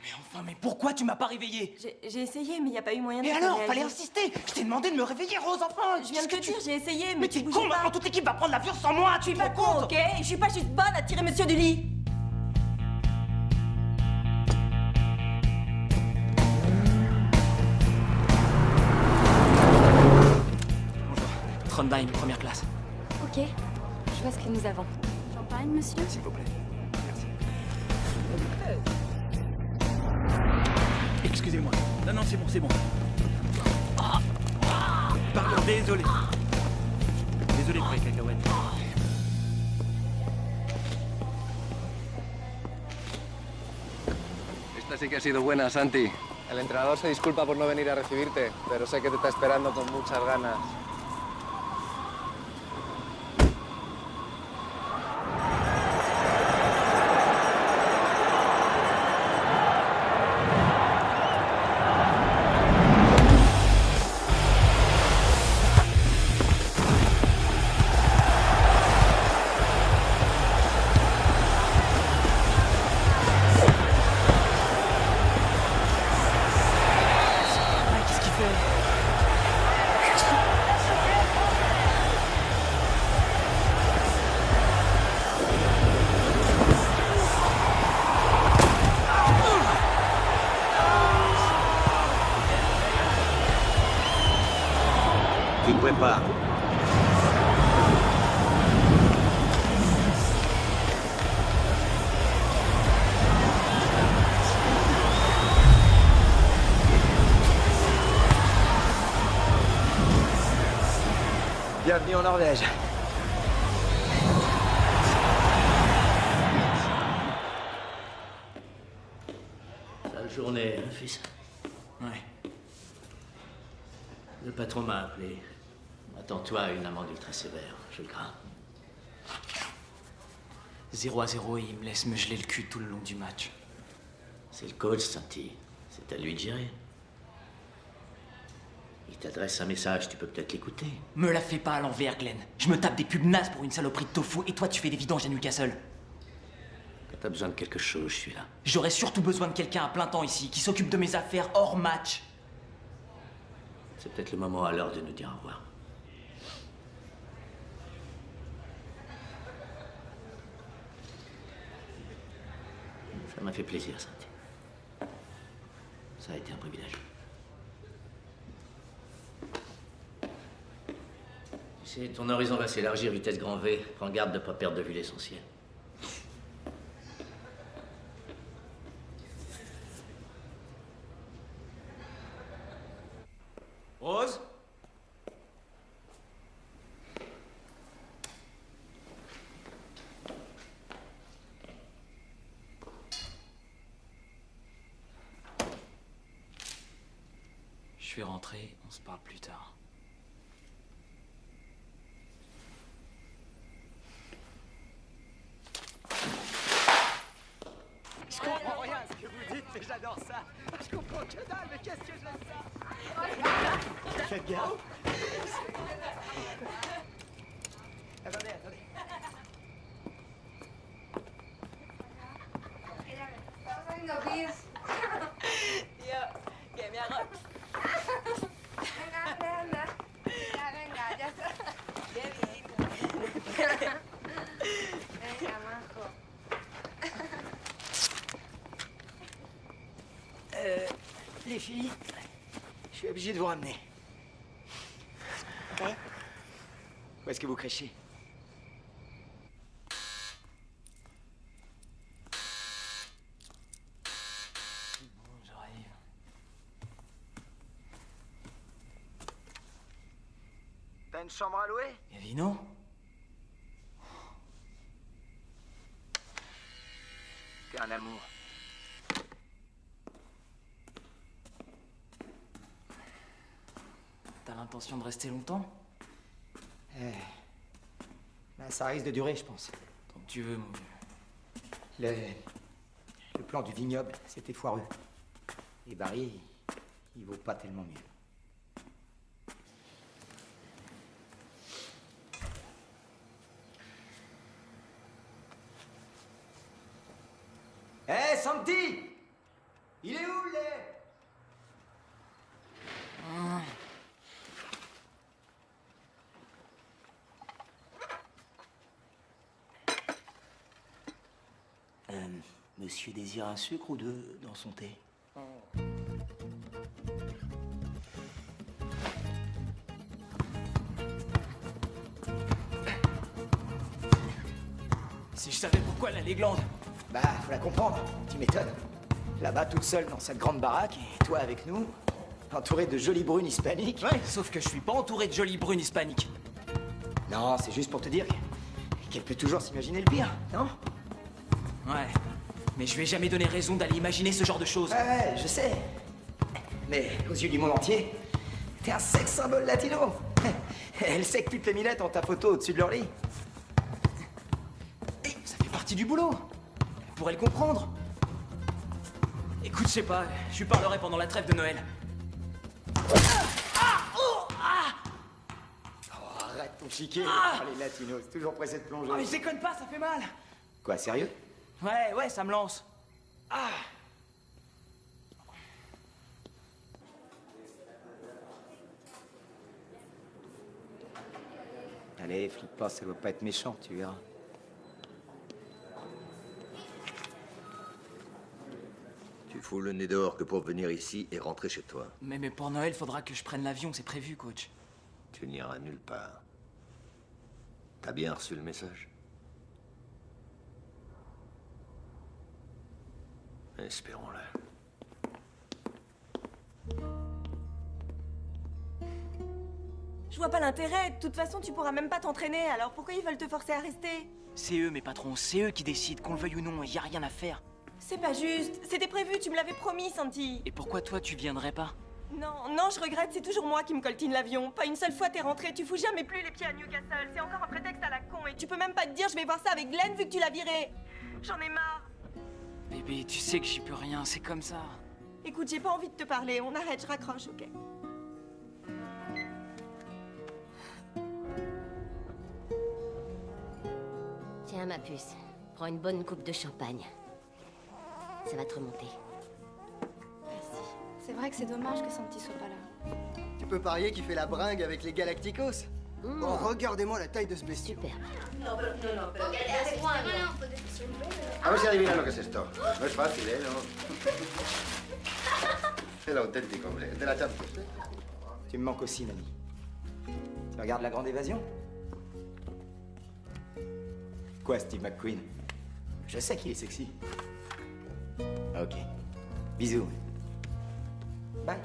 Mais enfin, mais pourquoi tu m'as pas réveillé? J'ai essayé, mais il n'y a pas eu moyen de Et te alors, réagir. fallait insister. Je t'ai demandé de me réveiller, Rose, enfin. Je viens de te dire, j'ai essayé, Mais tu t'es bougeais con, pas. maintenant toute l'équipe va prendre l'avion sans moi. Je suis pas con, ok? Je suis pas juste bonne à tirer monsieur du lit. Trondheim, première classe. Ok, je vois ce que nous avons. Champagne, monsieur? S'il vous plaît. Merci. Excusez-moi. Non, c'est bon, c'est bon. Pardon, désolé. Désolé pour les cacahuètes. Esta sí que ha sido buena, Santi. El entrenador se disculpa por no venir a recibirte, pero sé que te está esperando con muchas ganas. Qu'est-ce qu'il fait? Tu te prépares. Bienvenue en Norvège. Sale journée, hein, fils? Ouais. Le patron m'a appelé. Attends-toi à une amende ultra sévère, je le crains. 0-0 et il me laisse me geler le cul tout le long du match. C'est le coach, Santi. C'est à lui de gérer. Il t'adresse un message, tu peux peut-être l'écouter. Me la fais pas à l'envers, Glenn. Je me tape des pubs nazes pour une saloperie de tofu et toi tu fais des vidanges à Newcastle. Quand t'as besoin de quelque chose, je suis là. J'aurais surtout besoin de quelqu'un à plein temps ici, qui s'occupe de mes affaires hors match. C'est peut-être le moment alors de nous dire au revoir. Ça m'a fait plaisir, Santi. Ça a été un privilège. Tu sais, ton horizon va s'élargir vitesse grand V. Prends garde de ne pas perdre de vue l'essentiel. Rose? Je suis rentré, on se parle plus tard. Je comprends rien à ce que vous dites, mais j'adore ça. Je comprends que dalle, mais qu'est-ce que j'aime ça. Faites gaffe. Attendez. Tío, que me hago... Anda. Ya, ya está. Qué bien. Venga, majo. Les filles, je suis obligé de vous ramener. Hein? Où est-ce que vous crachez? Bon, j'arrive. T'as une chambre à louer? Gavino? T'es un amour. T'as l'intention de rester longtemps? Ben, ça risque de durer, je pense. Tant que tu veux, mon vieux. Le plan du vignoble, c'était foireux. Et Barry, il vaut pas tellement mieux. Hé, Santi! Monsieur désire un sucre ou deux dans son thé? Si je savais pourquoi elle a les glandes. Bah, faut la comprendre, tu m'étonnes. Là-bas, toute seule dans cette grande baraque, et toi avec nous, entouré de jolies brunes hispaniques. Ouais, sauf que je suis pas entouré de jolies brunes hispaniques. Non, c'est juste pour te dire qu'elle peut toujours s'imaginer le pire, non? Ouais, mais je lui ai jamais donné raison d'aller imaginer ce genre de choses. Ouais, je sais. Mais aux yeux du monde entier, t'es un sex symbole latino. Elle sait que toutes les minettes ont ta photo au-dessus de leur lit. Ça fait partie du boulot. Elle pourrait le comprendre. Écoute, je sais pas, je lui parlerai pendant la trêve de Noël. Oh, arrête ton chiquet. Les latinos, toujours pressés de plonger. Oh, mais je déconne pas, ça fait mal. Quoi, sérieux? Ouais, ça me lance. Allez, flippe pas, ça doit pas être méchant, tu verras. Tu fous le nez dehors que pour venir ici et rentrer chez toi. Mais pour Noël, faudra que je prenne l'avion, c'est prévu, coach. Tu n'iras nulle part. T'as bien reçu le message? Espérons-le. Je vois pas l'intérêt. De toute façon, tu pourras même pas t'entraîner. Alors pourquoi ils veulent te forcer à rester? C'est eux, mes patrons, c'est eux qui décident, qu'on le veuille ou non, et y a rien à faire. C'est pas juste. C'était prévu, tu me l'avais promis, Santi. Et pourquoi toi, tu viendrais pas? Non, je regrette, c'est toujours moi qui me coltine l'avion. Pas une seule fois t'es rentré, tu fous jamais plus les pieds à Newcastle. C'est encore un prétexte à la con et tu peux même pas te dire je vais voir ça avec Glenn vu que tu l'as viré. J'en ai marre. Bébé, tu sais que j'y peux rien, c'est comme ça. Écoute, j'ai pas envie de te parler, on arrête, je raccroche, ok? Tiens, ma puce, prends une bonne coupe de champagne. Ça va te remonter. Merci. C'est vrai que c'est dommage que Santi soit pas là. Tu peux parier qu'il fait la bringue avec les Galacticos. Oh, regardez-moi la taille de ce bestiau. Super. No, pero A ver si adivinan lo que es esto. No es fácil, ¿eh? No. Es el auténtico, hombre. Es de la Champions. Tu me manques aussi, Nani. Tu regardes La Grande Évasion? Quoi, Steve McQueen? Je sais qu'il est sexy. Ok. Bisous. Bye.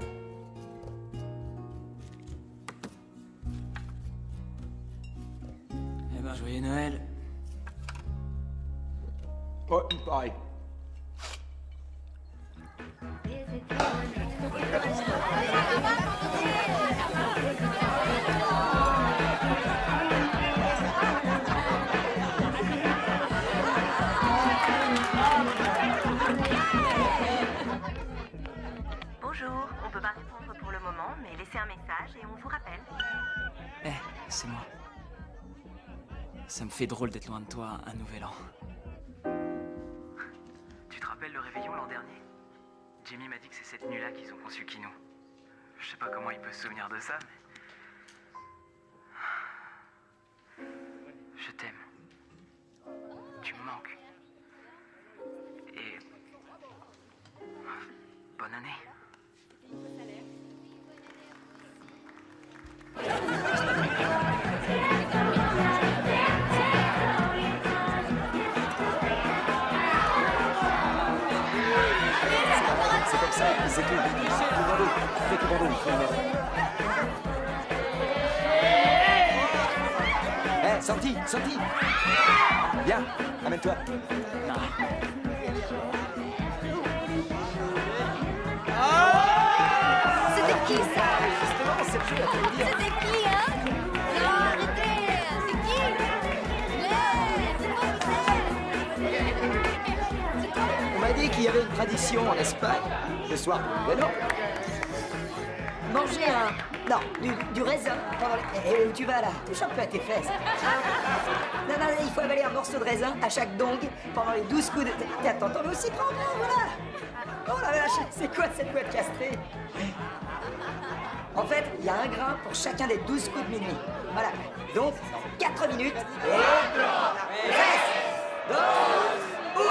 Eh ben, joyeux Noël. Oh, pareil. Bonjour, on peut pas répondre pour le moment, mais laissez un message et on vous rappelle. Eh, c'est moi. Ça me fait drôle d'être loin de toi un nouvel an. Tu te rappelles le réveillon l'an dernier? Jamie m'a dit que c'est cette nuit-là qu'ils ont conçu Kino. Je sais pas comment il peut se souvenir de ça, mais... Je t'aime. Tu me manques. Et... Bonne année. C'est comme ça, c'est tout. Le bandeau, fais ton bandeau, faut le mettre. Eh, Santi, Santi! Viens, amène-toi. C'était qui ça? Justement, c'est le jeu, à te le dire. C'était qui, hein? Non, arrêtez! C'est qui? On m'a dit qu'il y avait une tradition en Espagne, le soir du Nouvel An. Manger non, du raisin. Et où tu vas là? Touche un peu à tes fesses. Non, il faut avaler un morceau de raisin à chaque dong pendant les 12 coups de... Attends, t'en veux aussi prendre, voilà. Oh la vache, c'est quoi cette boîte castrée? En fait, il y a un grain pour chacun des 12 coups de minuit. Voilà. Donc, 4 minutes et... 13, 12, 1...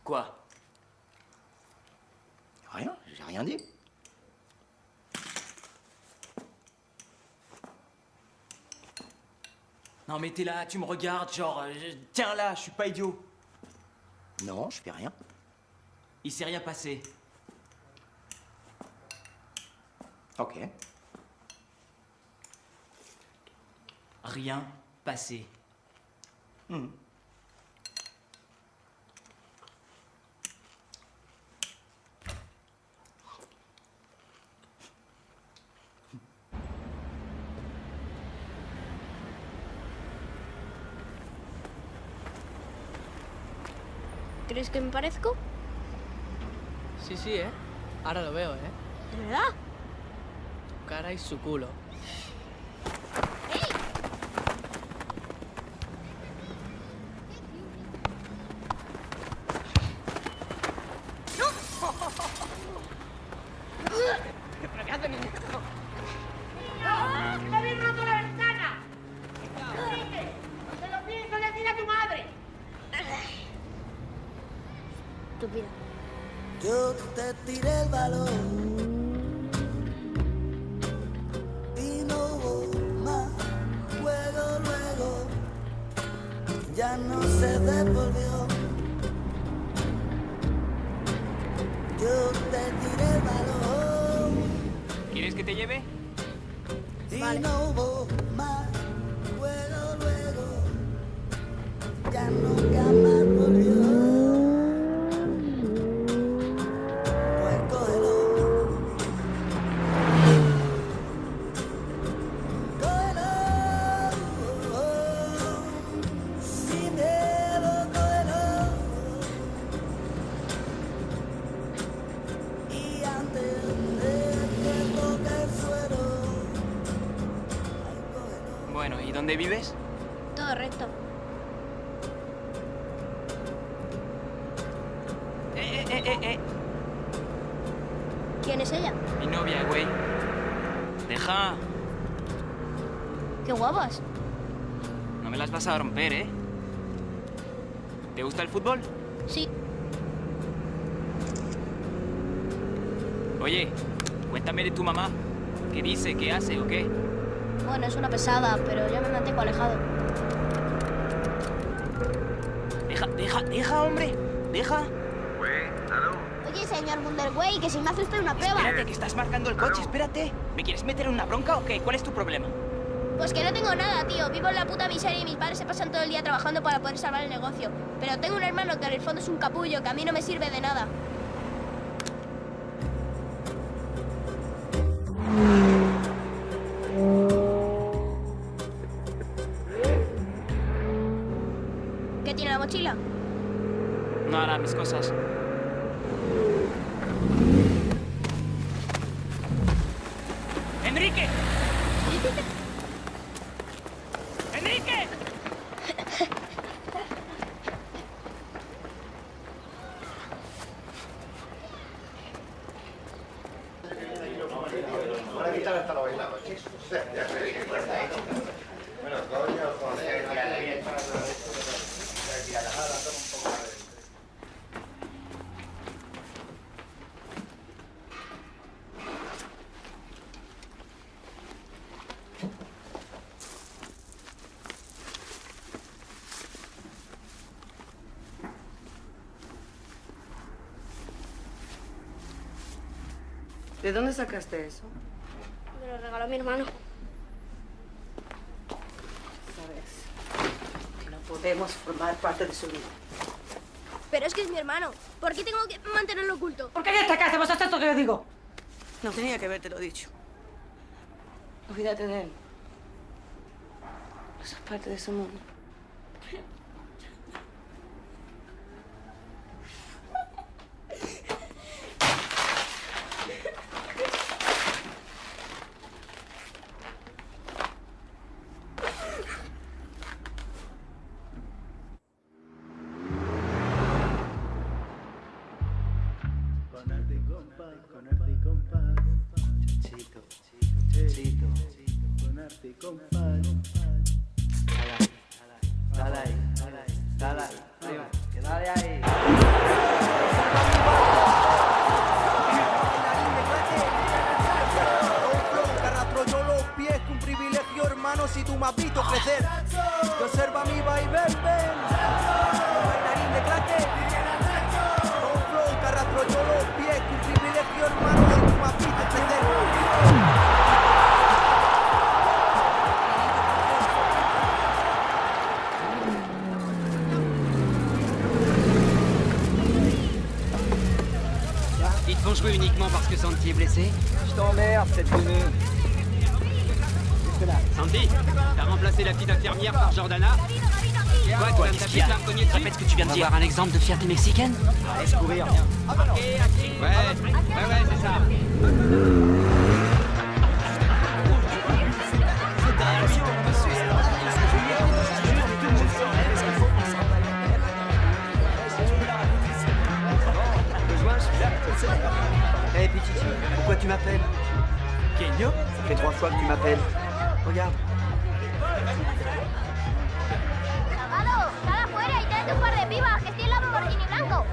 Quoi? Rien, j'ai rien dit. Non mais t'es là, tu me regardes, genre... tiens là, je suis pas idiot. Non, je fais rien. Il s'est rien passé. Ok. Rien passé. ¿Crees que me parezco? Sí, sí, ¿eh? Ahora lo veo, ¿eh? ¿De verdad? Su cara y su culo. ¿Pero qué hace, niño? ¡No! ¡Me habéis roto la ventana! ¡Enrique! ¡No se lo pienso decir a tu madre! Estúpida. Yo te tiré el balón y no hubo más juego luego, ya no se devolvió. Yo te tiré el balón. ¿Quieres que te lleve? Y no hubo más juego luego, ya nunca más volvió. Bueno, ¿y dónde vives? Todo recto. ¿Quién es ella? Mi novia, güey. Deja. ¡Qué guapas! No me las vas a romper, ¿eh? ¿Te gusta el fútbol? Sí. Oye, cuéntame de tu mamá. ¿Qué dice? ¿Qué hace o qué? Bueno, es una pesada, pero yo me mantengo alejado. Deja, hombre. Deja. Oye, señor Wunderwey, que si me hace usted una prueba. Espérate, que estás marcando el coche, espérate. ¿Me quieres meter en una bronca o qué? ¿Cuál es tu problema? Pues que no tengo nada, tío. Vivo en la puta miseria y mis padres se pasan todo el día trabajando para poder salvar el negocio. Pero tengo un hermano que en el fondo es un capullo, que a mí no me sirve de nada. ¿Qué tiene la mochila? No hará mis cosas. ¡Enrique! ¡Enrique! Ahora quitar hasta la bailaba, chicos. Bueno, coño, joder, ¿De dónde sacaste eso? Me lo regaló mi hermano. Sabes que no podemos formar parte de su vida. Pero es que es mi hermano. ¿Por qué tengo que mantenerlo oculto? ¿Por qué en esta casa vas a hacer esto que yo digo? No tenía que haberte lo dicho. Olvídate de él. No sos parte de su mundo. Dale ahí. Dale ahí. papito crecer. Que observa mi vaivén, ven. Bailarín de clase. Con flow te arrastro yo los pies. Tu privilegio, hermano, de tu papito crecer. Ils te font jouer uniquement parce que Santi est blessé? Je t'emmerde, cette venue. Santi, t'as remplacé la petite infirmière par Jordana? Quoi, Qu'est-ce qu'il y a? Répète ce que tu viens de dire. Avoir un exemple de fierté mexicaine? Laisse courir, viens. Ouais, c'est ça. Hé, Pichichi, pourquoi tu m'appelles? Kenyo? Ça fait 3 fois que tu m'appelles. Regarde. Salgado, sal afuera y tráete un par de pibas, que estoy en la Lamborghini blanco.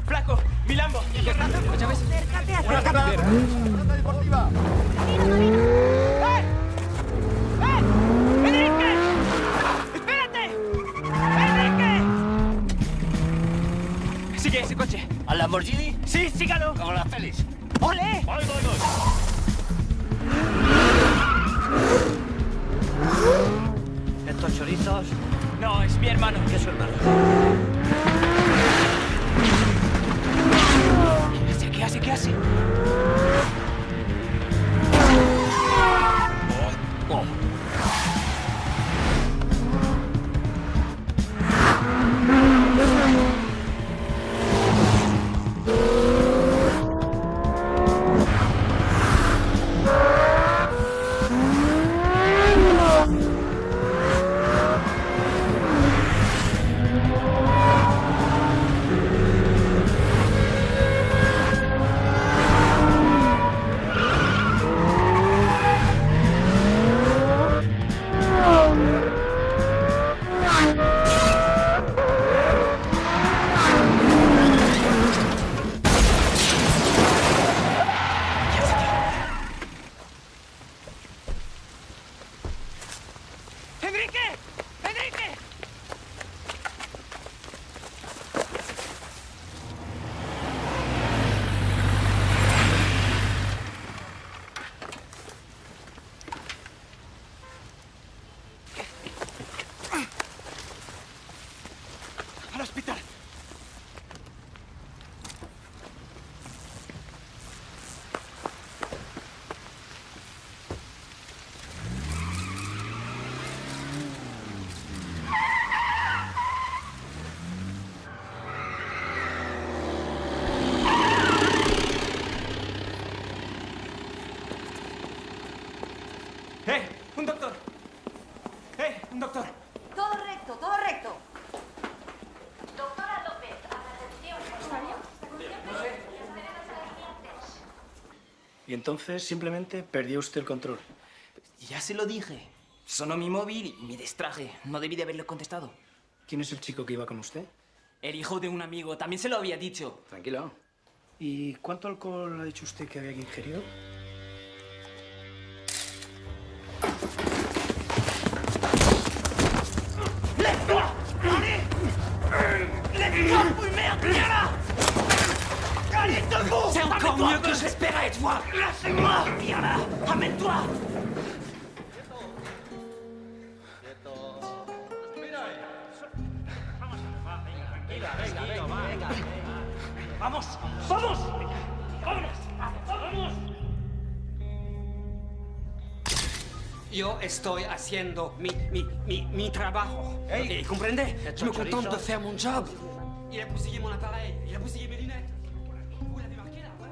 Flaco, mi Lambo. ¿Ya ves? Acércate, Una acércate. pelota deportiva. ¡Enrique! ¡Espérate! ¡Enrique! Sigue ese coche. ¿Al Lamborghini? Sí, sígalo. Como la feliz. ¡Ole! Voy. ¿Estos chorizos? No, es mi hermano. ¿Qué es su hermano? ¿Qué hace? Al hospital. ¡Un doctor! ¡Un doctor! Todo recto, todo recto. Doctora López, a la recepción. ¿Está bien? Y entonces simplemente perdió usted el control. Ya se lo dije. Sonó mi móvil y me distraje. No debí de haberle contestado. ¿Quién es el chico que iba con usted? El hijo de un amigo. También se lo había dicho. Tranquilo. ¿Y cuánto alcohol ha dicho usted que había ingerido? C'est encore mieux que j'espérais, tu vois. Lâchez-moi. Viens là. Amène-toi. Vamos. Vamos. Vámonos. Vamos. Yo estoy haciendo mi trabajo. ¿Comprende? Je me contente de faire mon job. Il a bousillé mon appareil. Il a bousillé mes lunettes. Vous l'avez marqué là, ouais?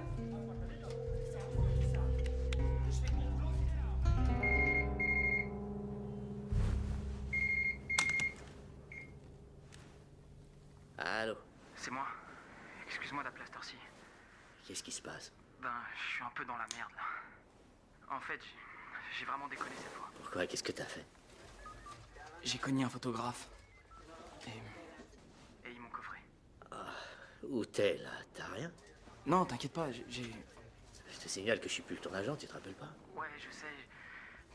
Allô? C'est moi. Excuse-moi d'appeler à cette heure-ci. Qu'est-ce qui se passe? Ben, je suis un peu dans la merde, là. En fait, j'ai vraiment déconné cette fois. Pourquoi? Qu'est-ce que t'as fait? J'ai cogné un photographe. Et ils m'ont coffré. Où t'es, là? T'as rien? Non, t'inquiète pas, j'ai... Je te signale que je suis plus ton agent, tu te rappelles pas? Ouais, je sais.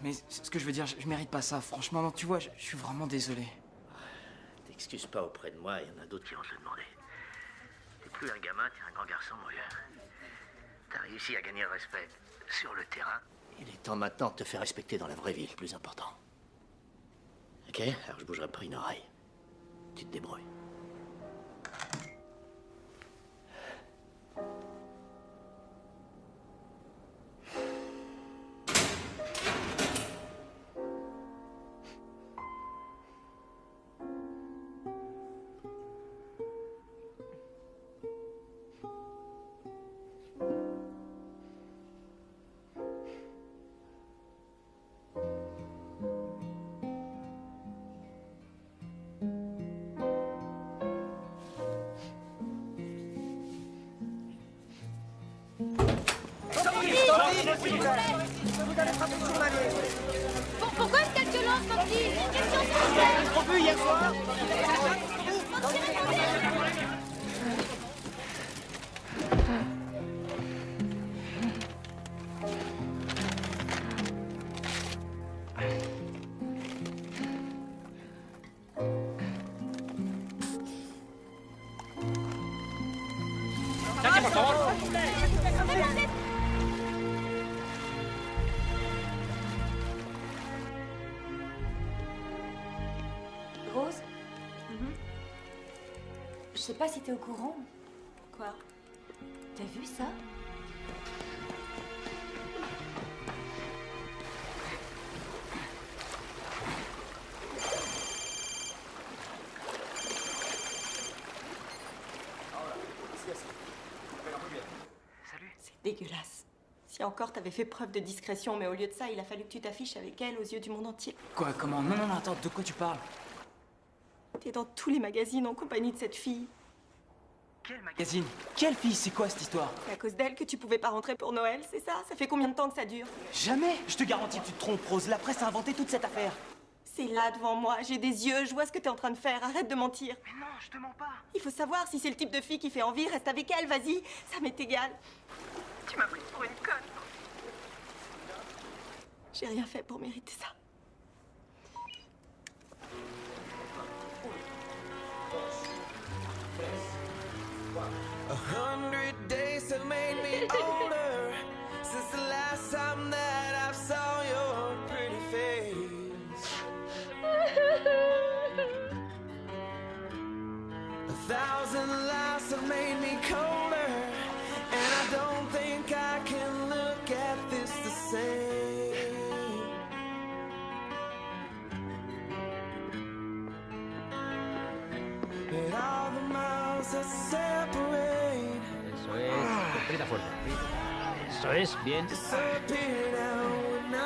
Mais ce que je veux dire, je mérite pas ça. Franchement, non, tu vois, je suis vraiment désolé. T'excuses pas auprès de moi, il y en a d'autres qui vont te le demander. T'es plus un gamin, t'es un grand garçon, mon gars. T'as réussi à gagner le respect sur le terrain. Il est temps maintenant de te faire respecter dans la vraie vie, le plus important. Ok? Alors je bougerai pas une oreille. Tu te débrouilles. Pourquoi est-ce qu'elle te lance, Santi? Question, s'il vous plaît. Trop vu hier soir. Gracias, por favor. Rose? Je sais pas si t'es au courant. Quoi? T'as vu ça? C'est dégueulasse. Si encore t'avais fait preuve de discrétion, mais au lieu de ça, il a fallu que tu t'affiches avec elle aux yeux du monde entier. Quoi, comment? Non, non, non, attends, de quoi tu parles? T'es dans tous les magazines en compagnie de cette fille. Quel magazine? Quelle fille? C'est quoi cette histoire? C'est à cause d'elle que tu pouvais pas rentrer pour Noël, c'est ça? Ça fait combien de temps que ça dure? Jamais! Je te garantis que tu te trompes, Rose. La presse a inventé toute cette affaire. C'est là devant moi, j'ai des yeux, je vois ce que t'es en train de faire, arrête de mentir. Mais non, je te mens pas. Il faut savoir si c'est le type de fille qui fait envie, reste avec elle, vas-y, ça m'est égal. Tu m'as pris pour une conne. J'ai rien fait pour mériter ça. A 100 days have made me older since the last time that I saw your pretty face. 1,000 lives have made me colder, and I don't think I can look at this the same. But all the miles that separate. Eso es. Aprieta fuerte. Eso es, bien. No,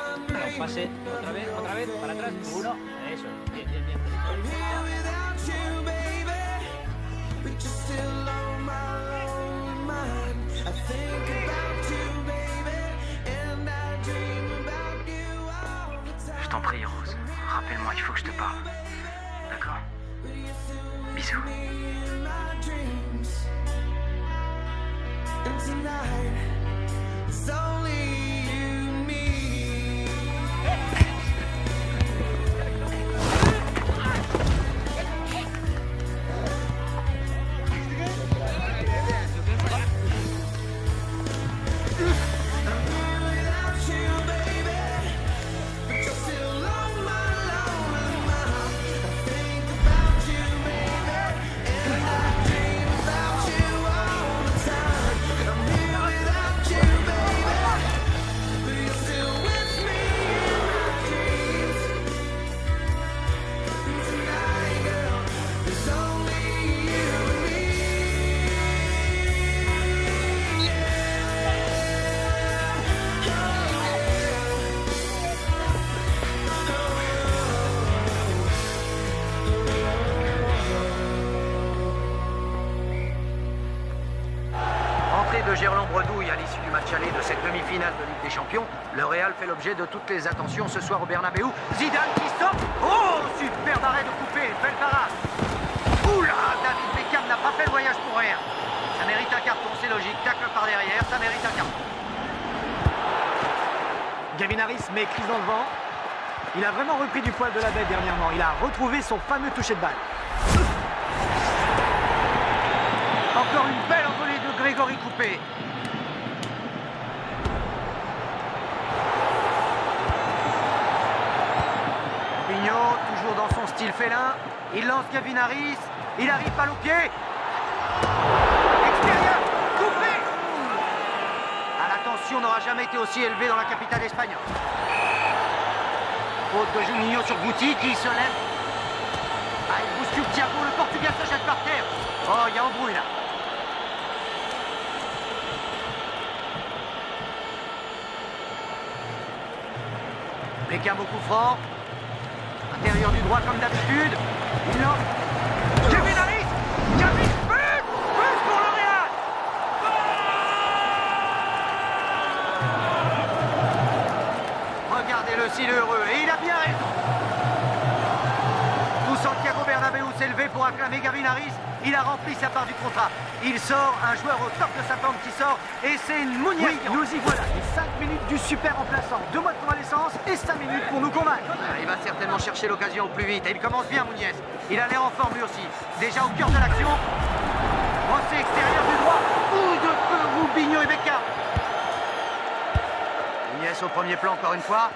pase. Otra vez, para atrás. Uno. Eso. Bien, bien, bien. I'm here without you, baby, but you're still on my lonely mind. I think about you, baby, and I dream about you all the time. Je t'en prie, Rose. Rappelle-moi, il faut que je te parle. D'accord? Bisous. And tonight, it's only you and me. De Gerland-Bredouille à l'issue du match aller de cette demi-finale de Ligue des Champions. Le Real fait l'objet de toutes les attentions ce soir au Bernabéu. Zidane qui stoppe. Oh, super arrêt de couper, belle parade. Oula, David Beckham n'a pas fait le voyage pour rien. Ça mérite un carton, c'est logique. Tacle par derrière, ça mérite un carton. Gavin Harris met Chris dans le vent. Il a vraiment repris du poil de la bête dernièrement. Il a retrouvé son fameux toucher de balle. Encore une belle envolée de Grégory Coupé. Pignot, toujours dans son style félin. Il lance Gavin Harris. Il arrive balle au pied. Extérieur, Coupé. Ah, la tension n'aura jamais été aussi élevée dans la capitale espagnole. Faute de Juninho sur Guti qui se lève. Ah, il bouscule Thiago, le Portugais se jette par terre. Oh, il y a embrouille là. Pékin beaucoup franc. Intérieur du droit comme d'habitude. Il lance. Gavin Harris. Gavin, but pour le Real. Regardez-le s'il est heureux. Et il a bien raison. Tout Santiago Bernabéu s'est levé pour acclamer Gavin Harris. Il a rempli sa part du contrat. Il sort, un joueur au top de sa forme qui sort, et c'est une Mounier. Oui, nous y voilà. Les 5 minutes du super remplaçant. 2 mois de convalescence et 5 minutes pour nous convaincre. Il va certainement chercher l'occasion au plus vite. Et il commence bien, Mouniez. Il a l'air en forme lui aussi. Déjà au cœur de l'action. Rossé extérieur du droit. Ou de feu, Rubinho et Becca. Mouniez au premier plan encore une fois.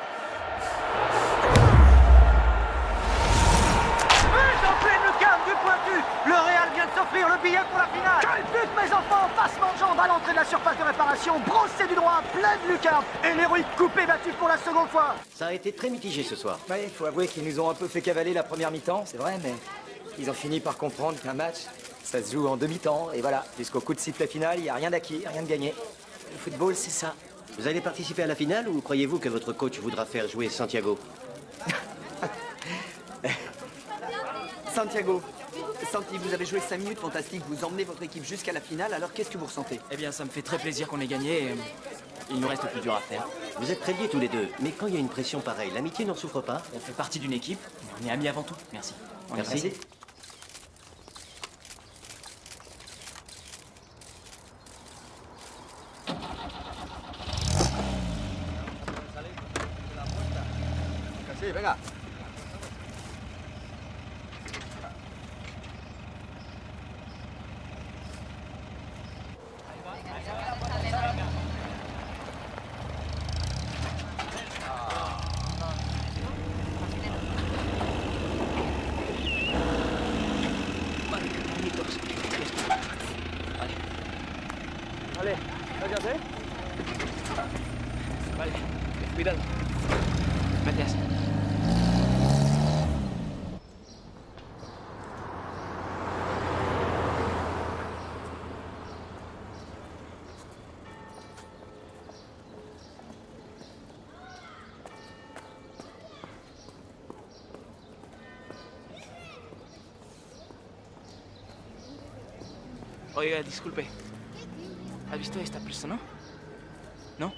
En pleine lucarne du pointu. Le Real vient de s'offrir le billet pour la finale. Quel but, mes enfants! Passement de jambe à l'entrée de la surface de réparation. Brossé du droit, pleine lucarne. Et l'héroïque Coupé battu pour la seconde fois. Ça a été très mitigé ce soir. Ouais, il faut avouer qu'ils nous ont un peu fait cavaler la première mi-temps, c'est vrai, mais ils ont fini par comprendre qu'un match, ça se joue en demi-temps. Et voilà, jusqu'au coup de sifflet final, il n'y a rien d'acquis, rien de gagné. Le football, c'est ça. Vous allez participer à la finale ou croyez-vous que votre coach voudra faire jouer Santiago? Santiago, Santi, vous avez joué 5 minutes, fantastique. Vous emmenez votre équipe jusqu'à la finale, alors qu'est-ce que vous ressentez? Eh bien, ça me fait très plaisir qu'on ait gagné. Et il nous reste le plus dur à faire. Vous êtes très liés tous les deux, mais quand il y a une pression pareille, l'amitié n'en souffre pas? On fait partie d'une équipe, on est amis avant tout. Merci. Merci. Sí, venga. Vale, gracias, ¿eh? Vale, cuidado. Gracias. Oiga, disculpe. ¿Has visto a esta persona? ¿No?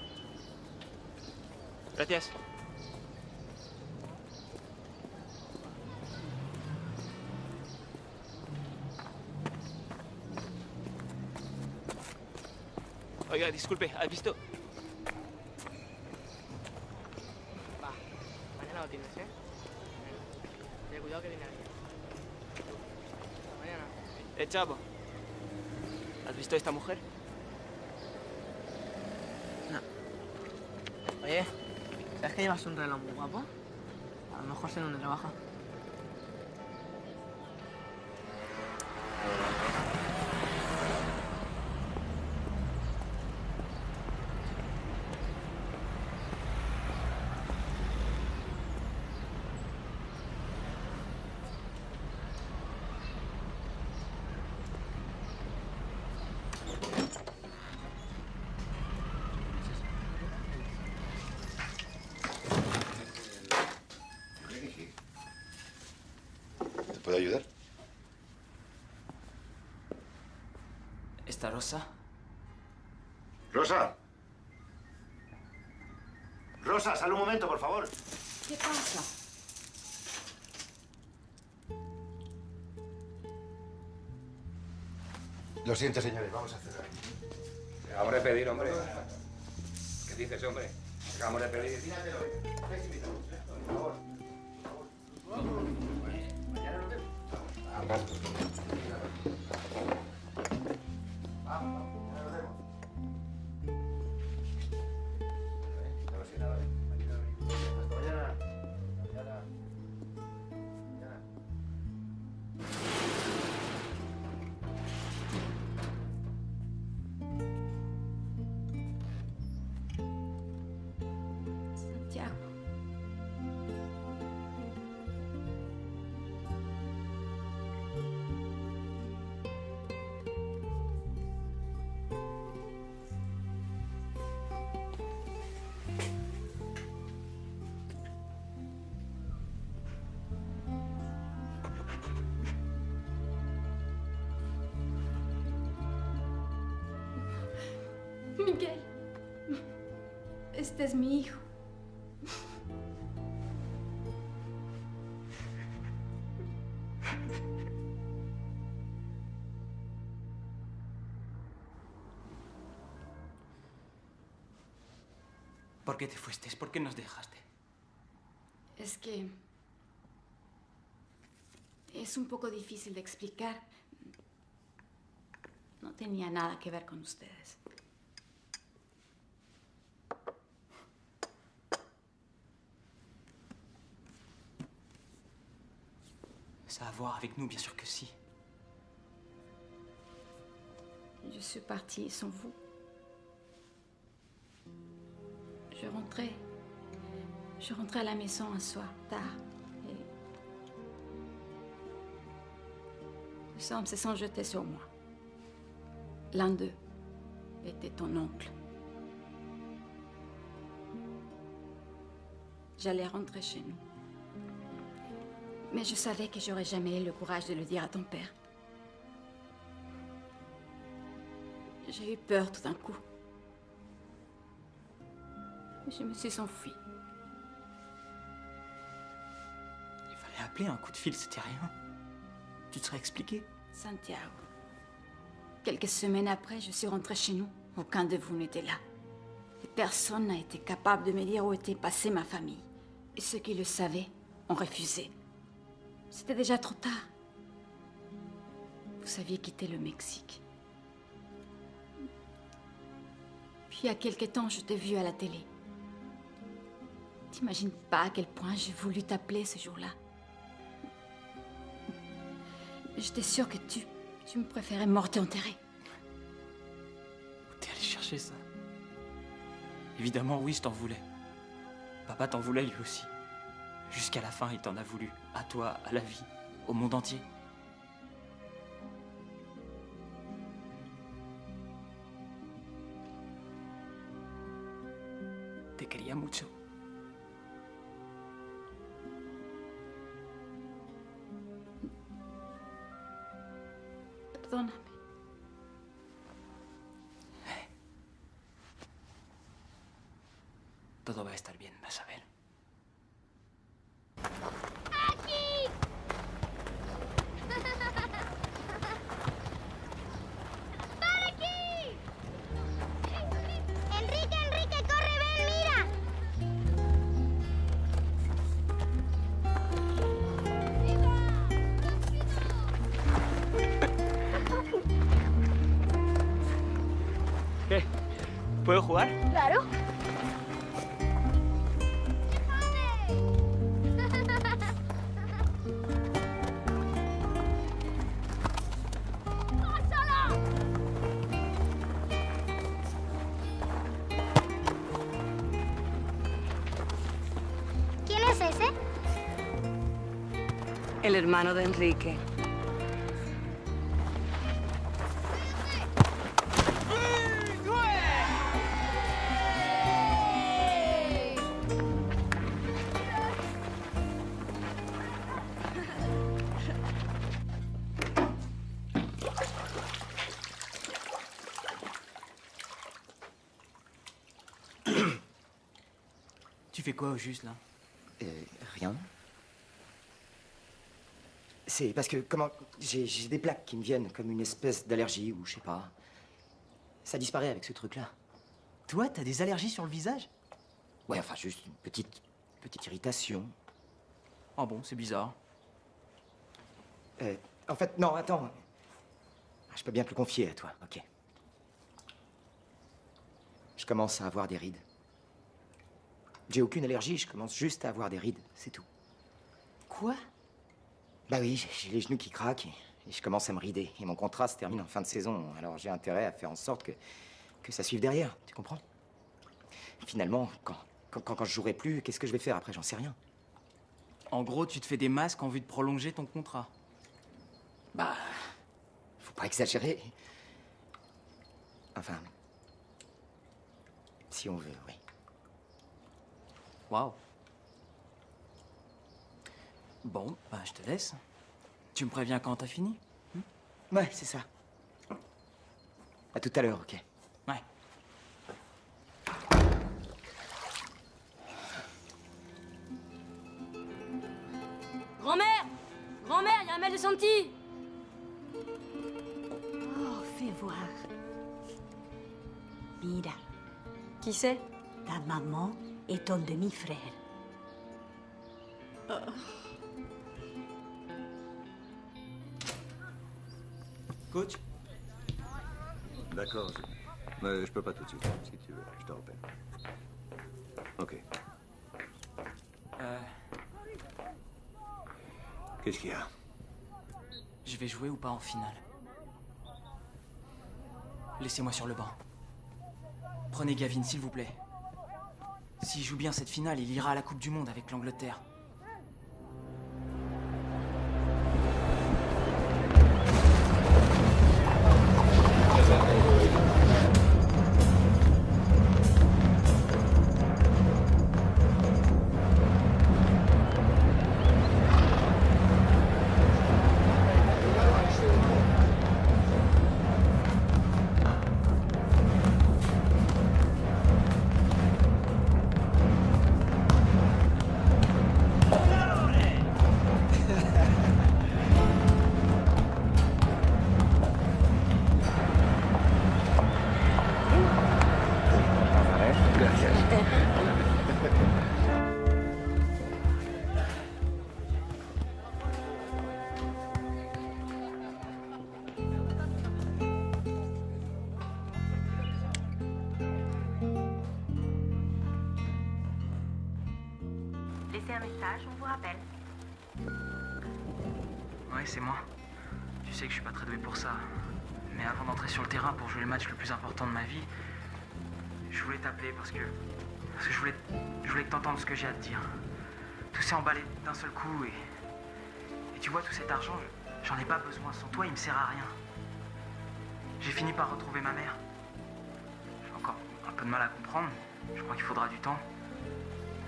Gracias. Oiga, disculpe, ¿has visto? Va, mañana lo tienes, ¿eh? Ten cuidado que viene alguien. Mañana. Chavo. ¿Has visto a esta mujer? No. Oye, ¿sabes que llevas un reloj muy guapo? A lo mejor sé dónde trabaja. ¿Puedo ayudar? ¿Esta Rosa? ¡Rosa! ¡Rosa, sal un momento, por favor! ¿Qué pasa? Lo siento, señores, vamos a cerrar. Acabamos de pedir, hombre. ¿Qué dices, hombre? Acabamos de pedir. Por favor. Mañana nos vemos. Vamos, mañana nos vemos. No sé nada, mañana venimos. Hasta mañana. Mañana. Mañana. Santiago. Miguel, este es mi hijo. ¿Por qué te fuiste? ¿Por qué nos dejaste? Es que es un poco difícil de explicar. No tenía nada que ver con ustedes. Ça a à voir avec nous, bien sûr que si. Je suis partie sans vous. Je rentrais à la maison un soir, tard, et les hommes se sont jetés sur moi. L'un d'eux était ton oncle. J'allais rentrer chez nous. Mais je savais que j'aurais jamais eu le courage de le dire à ton père. J'ai eu peur tout d'un coup. Je me suis enfuie. Il fallait appeler un coup de fil, c'était rien. Tu te serais expliqué. Santiago. Quelques semaines après, je suis rentrée chez nous. Aucun de vous n'était là. Et personne n'a été capable de me dire où était passée ma famille. Et ceux qui le savaient ont refusé. C'était déjà trop tard. Vous aviez quitté le Mexique. Puis, il y a quelque temps, je t'ai vu à la télé. T'imagines pas à quel point j'ai voulu t'appeler ce jour-là. J'étais sûre que tu me préférais morte et enterrée. Où t'es allé chercher ça? Évidemment, oui, je t'en voulais. Papa t'en voulait lui aussi. Jusqu'à la fin, il t'en a voulu. À toi, à la vie, au monde entier. Te quería mucho. Perdóname. Todo va a estar bien, vas a ver. ¡Aquí! ¡Para aquí! ¡Enrique, Enrique, corre, ven, mira! ¿Qué? ¿Puedo jugar? Claro. ¿Quién es ese? El hermano de Enrique. Tu fais quoi au juste, là? Rien. C'est parce que, comment... J'ai des plaques qui me viennent comme une espèce d'allergie ou je sais pas. Ça disparaît avec ce truc-là. Toi, t'as des allergies sur le visage? Ouais, enfin, juste une petite irritation. Ah bon, c'est bizarre. En fait, non, attends. Je peux bien te le confier à toi, ok. Je commence à avoir des rides. J'ai aucune allergie, je commence juste à avoir des rides, c'est tout. Quoi? Bah oui, j'ai les genoux qui craquent et je commence à me rider. Et mon contrat se termine en fin de saison, alors j'ai intérêt à faire en sorte que ça suive derrière, tu comprends? Finalement, quand je jouerai plus, qu'est-ce que je vais faire après? J'en sais rien. En gros, tu te fais des masques en vue de prolonger ton contrat. Bah, faut pas exagérer. Enfin, si on veut, oui. Waouh. Bon, bah je te laisse. Tu me préviens quand t'as fini? Ouais, c'est ça. À tout à l'heure, ok. Ouais. Grand-mère! Grand-mère, il y a un mail de Santi! Oh, fais voir. Mira. Qui c'est? Ta maman et ton demi-frère. Coach? D'accord, mais je peux pas tout de suite, si tu veux, je te rappelle. Ok. Qu'est-ce qu'il y a? Je vais jouer ou pas en finale? Laissez-moi sur le banc. Prenez Gavin, s'il vous plaît. S'il joue bien cette finale, il ira à la Coupe du Monde avec l'Angleterre. Laissez un message, on vous rappelle. Ouais, c'est moi. Tu sais que je suis pas très doué pour ça. Mais avant d'entrer sur le terrain pour jouer le match le plus important de ma vie, je voulais t'appeler parce que je voulais que t'entendes ce que j'ai à te dire. Tout s'est emballé d'un seul coup et tu vois, tout cet argent, j'en ai pas besoin. Sans toi, il me sert à rien. J'ai fini par retrouver ma mère. J'ai encore un peu de mal à comprendre. Je crois qu'il faudra du temps.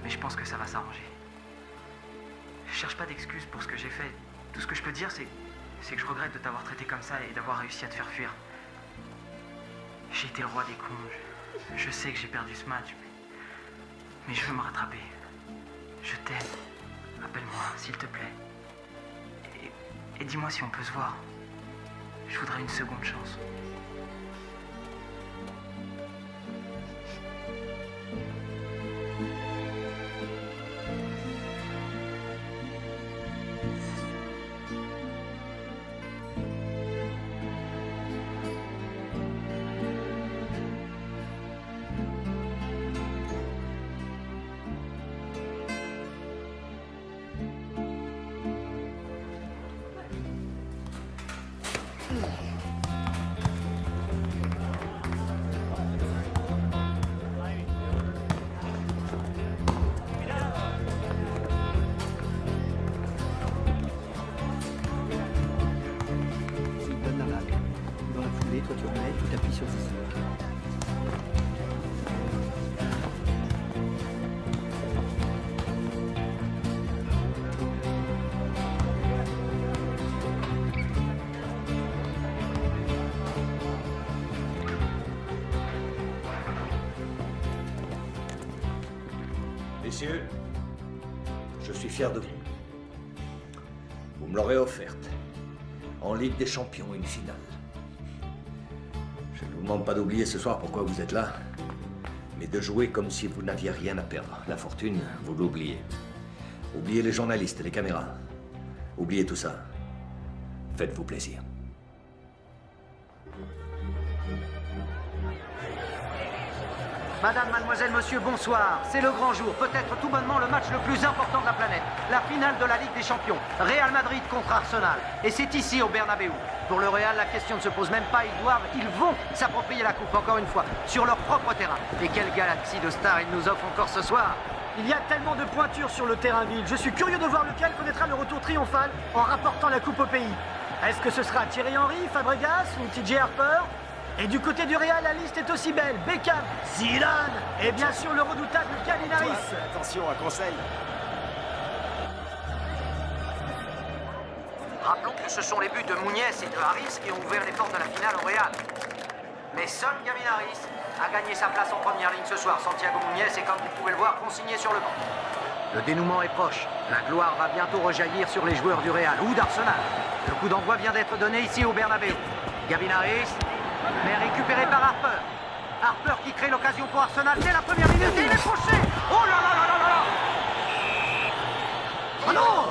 Mais je pense que ça va s'arranger. Je cherche pas d'excuses pour ce que j'ai fait. Tout ce que je peux dire, c'est que je regrette de t'avoir traité comme ça et d'avoir réussi à te faire fuir. J'ai été le roi des cons. Je sais que j'ai perdu ce match, mais je veux me rattraper. Je t'aime. Appelle-moi, s'il te plaît. Et dis-moi si on peut se voir. Je voudrais une seconde chance. Toi tu remets, tu t'appuies sur 6. Messieurs, je suis fier de vous. Vous me l'aurez offerte. En Ligue des Champions, une finale. Je ne vous demande pas d'oublier ce soir pourquoi vous êtes là, mais de jouer comme si vous n'aviez rien à perdre. La fortune, vous l'oubliez. Oubliez les journalistes et les caméras. Oubliez tout ça. Faites-vous plaisir. Madame, mademoiselle, monsieur, bonsoir. C'est le grand jour, peut-être tout bonnement le match le plus important de la planète. La finale de la Ligue des Champions. Real Madrid contre Arsenal. Et c'est ici, au Bernabéu. Pour le Real, la question ne se pose même pas. Ils vont s'approprier la coupe, encore une fois, sur leur propre terrain. Et quelle galaxie de stars ils nous offrent encore ce soir. Il y a tellement de pointures sur le terrain vide. Je suis curieux de voir lequel connaîtra le retour triomphal en rapportant la coupe au pays. Est-ce que ce sera Thierry Henry, Fabregas ou TJ Harper? Et du côté du Real, la liste est aussi belle. Beckham, Zidane et bien sûr le redoutable Calvin Harris. Attention, un conseil. Rappelons que ce sont les buts de Núñez et de Harris qui ont ouvert les portes de la finale au Real. Mais seul Calvin Harris a gagné sa place en première ligne ce soir. Santiago Núñez est, comme vous pouvez le voir, consigné sur le banc. Le dénouement est proche. La gloire va bientôt rejaillir sur les joueurs du Real ou d'Arsenal. Le coup d'envoi vient d'être donné ici au Bernabéu. Calvin Harris, mais récupéré par Harper. Harper qui crée l'occasion pour Arsenal dès la première minute et il est fauché. Oh là là là là là. Oh non!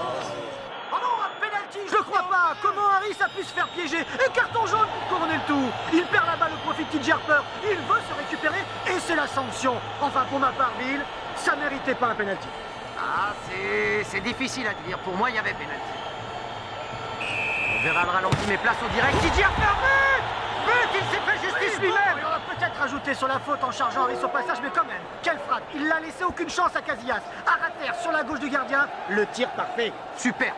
Oh non, un penalty, je le crois pas. Comment Harris a pu se faire piéger? Et carton jaune pour couronner le tout. Il perd la balle au profit de TJ Harper. Il veut se récupérer et c'est la sanction. Enfin, pour ma part, Bill, ça méritait pas un penalty. Ah, c'est difficile à dire. Pour moi, il y avait penalty. On verra le ralenti, mais place au direct. TJ Harper, but, il s'est fait justice lui-même. Il aurait peut-être rajouté sur la faute en chargeant Harris au passage, mais quand même, quelle frappe. Il n'a laissé aucune chance à Casillas. À terre, sur la gauche du gardien, le tir parfait. Super.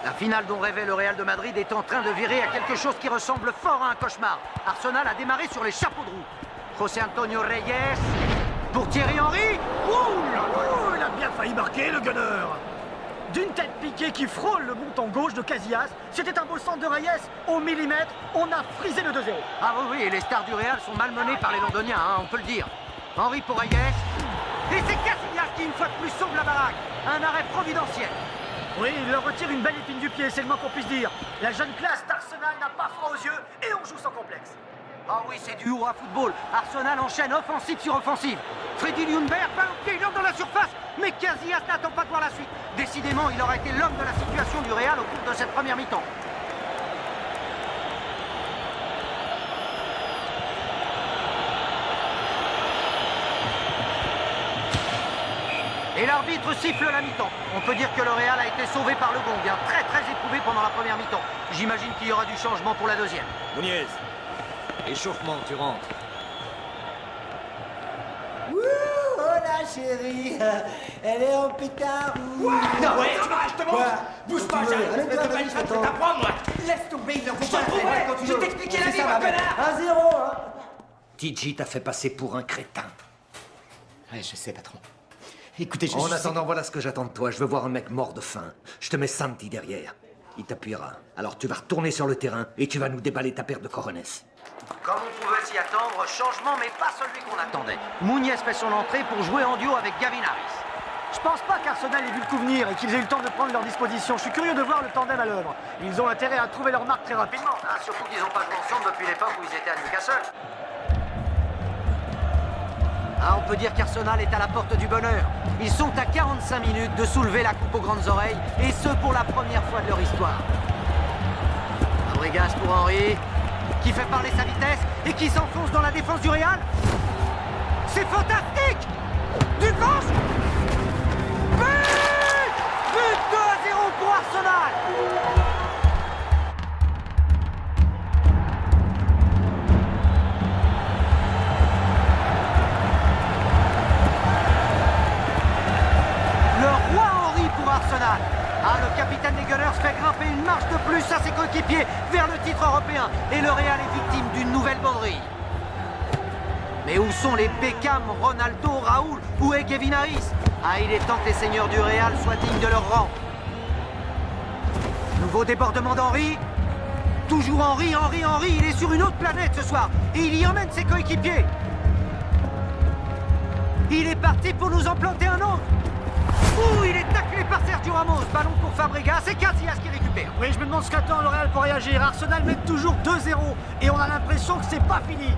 La finale dont rêvait le Real de Madrid est en train de virer à quelque chose qui ressemble fort à un cauchemar. Arsenal a démarré sur les chapeaux de roue. José Antonio Reyes pour Thierry Henry. Ouh là là, il a bien failli marquer, le gunner. D'une tête piquée qui frôle le montant gauche de Casillas, c'était un beau centre de Reyes. Au millimètre, on a frisé le 2-0. Ah oui, et les stars du Real sont malmenées par les Londoniens, hein, on peut le dire. Henry pour Reyes. Et c'est Casillas qui, une fois de plus, sauve la baraque. Un arrêt providentiel. Oui, il leur retire une belle épine du pied, c'est le moins qu'on puisse dire. La jeune classe d'Arsenal n'a pas froid aux yeux et on joue sans complexe. Ah oui, c'est du hurrah football. Arsenal enchaîne offensive sur offensive. Freddy Ljungberg va au pied, il entre dans la surface. Mais Casillas n'attend pas de voir la suite. Décidément, il aura été l'homme de la situation du Real au cours de cette première mi-temps. Et l'arbitre siffle la mi-temps. On peut dire que le Real a été sauvé par le gong, bien très éprouvé pendant la première mi-temps. J'imagine qu'il y aura du changement pour la deuxième. Núñez, échauffement, tu rentres. Oh la chérie, elle est en pétard. Non, ouais, je te montre. Bouge pas, j'arrive. Allez, Je te valide, je vais t'apprendre, moi. Laisse tomber, il ne faut pas. Je vais t'expliquer la vie, mon connard. 1-0, hein. TJ t'a fait passer pour un crétin. Ouais, je sais, patron. Écoutez, je En suis... attendant, voilà ce que j'attends de toi. Je veux voir un mec mort de faim. Je te mets Santi derrière. Il t'appuiera. Alors tu vas retourner sur le terrain et tu vas nous déballer ta paire de cojones. Comme on pouvait s'y attendre, changement, mais pas celui qu'on attendait. Núñez fait son entrée pour jouer en duo avec Calvin Harris. Je pense pas qu'Arsenal ait vu le coup venir et qu'ils aient eu le temps de prendre leur disposition. Je suis curieux de voir le tandem à l'œuvre. Ils ont intérêt à trouver leur marque très rapidement. Ah, surtout qu'ils n'ont pas joué ensemble depuis l'époque où ils étaient à Newcastle. Ah, on peut dire qu'Arsenal est à la porte du bonheur. Ils sont à 45 minutes de soulever la coupe aux grandes oreilles, et ce pour la première fois de leur histoire. Fabregas pour Henry, qui fait parler sa vitesse et qui s'enfonce dans la défense du Real. C'est fantastique! Du gauche! But! But 2-0 pour Arsenal! Arsenal. Ah, le capitaine des Gunners fait grimper une marche de plus à ses coéquipiers vers le titre européen. Et le Real est victime d'une nouvelle banderie. Mais où sont les Beckham, Ronaldo, Raoul? Où est Calvin Harris? Ah, il est temps que les seigneurs du Real soient dignes de leur rang. Nouveau débordement d'Henry. Toujours Henry. Il est sur une autre planète ce soir. Et il y emmène ses coéquipiers. Il est parti pour nous en planter un autre. Ouh, il est taclé par Sergio Ramos. Ballon pour Fabregas, c'est Casillas qui récupère. Oui, je me demande ce qu'attend le Real pour réagir. Arsenal mène toujours 2-0 et on a l'impression que c'est pas fini.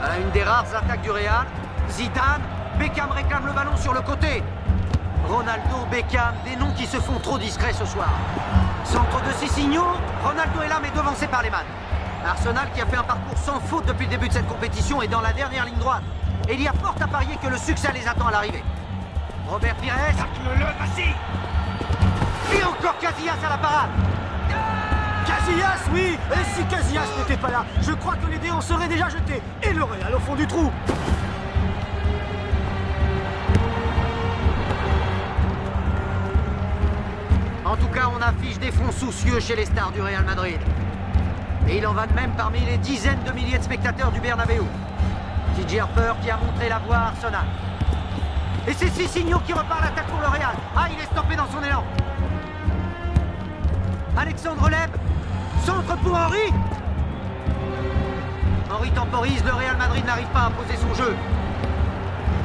À une des rares attaques du Real, Zidane, Beckham réclame le ballon sur le côté. Ronaldo, Beckham, des noms qui se font trop discrets ce soir. Centre de Cicinho, Ronaldo est là mais devancé par Lehmann. Arsenal qui a fait un parcours sans faute depuis le début de cette compétition est dans la dernière ligne droite. Et il y a fort à parier que le succès les attend à l'arrivée. Robert Pires. Et encore Casillas à la parade. Casillas, oui. Et si Casillas n'était pas là, je crois que les dés en seraient déjà jetés. Et le Real au fond du trou. En tout cas, on affiche des fonds soucieux chez les stars du Real Madrid. Et il en va de même parmi les dizaines de milliers de spectateurs du Bernabéu. TJ Harper qui a montré la voie à Arsenal. Et c'est Cicinho qui repart l'attaque pour le Real. Ah, il est stoppé dans son élan. Alexandre Leb, centre pour Henry. Henry temporise, le Real Madrid n'arrive pas à imposer son jeu.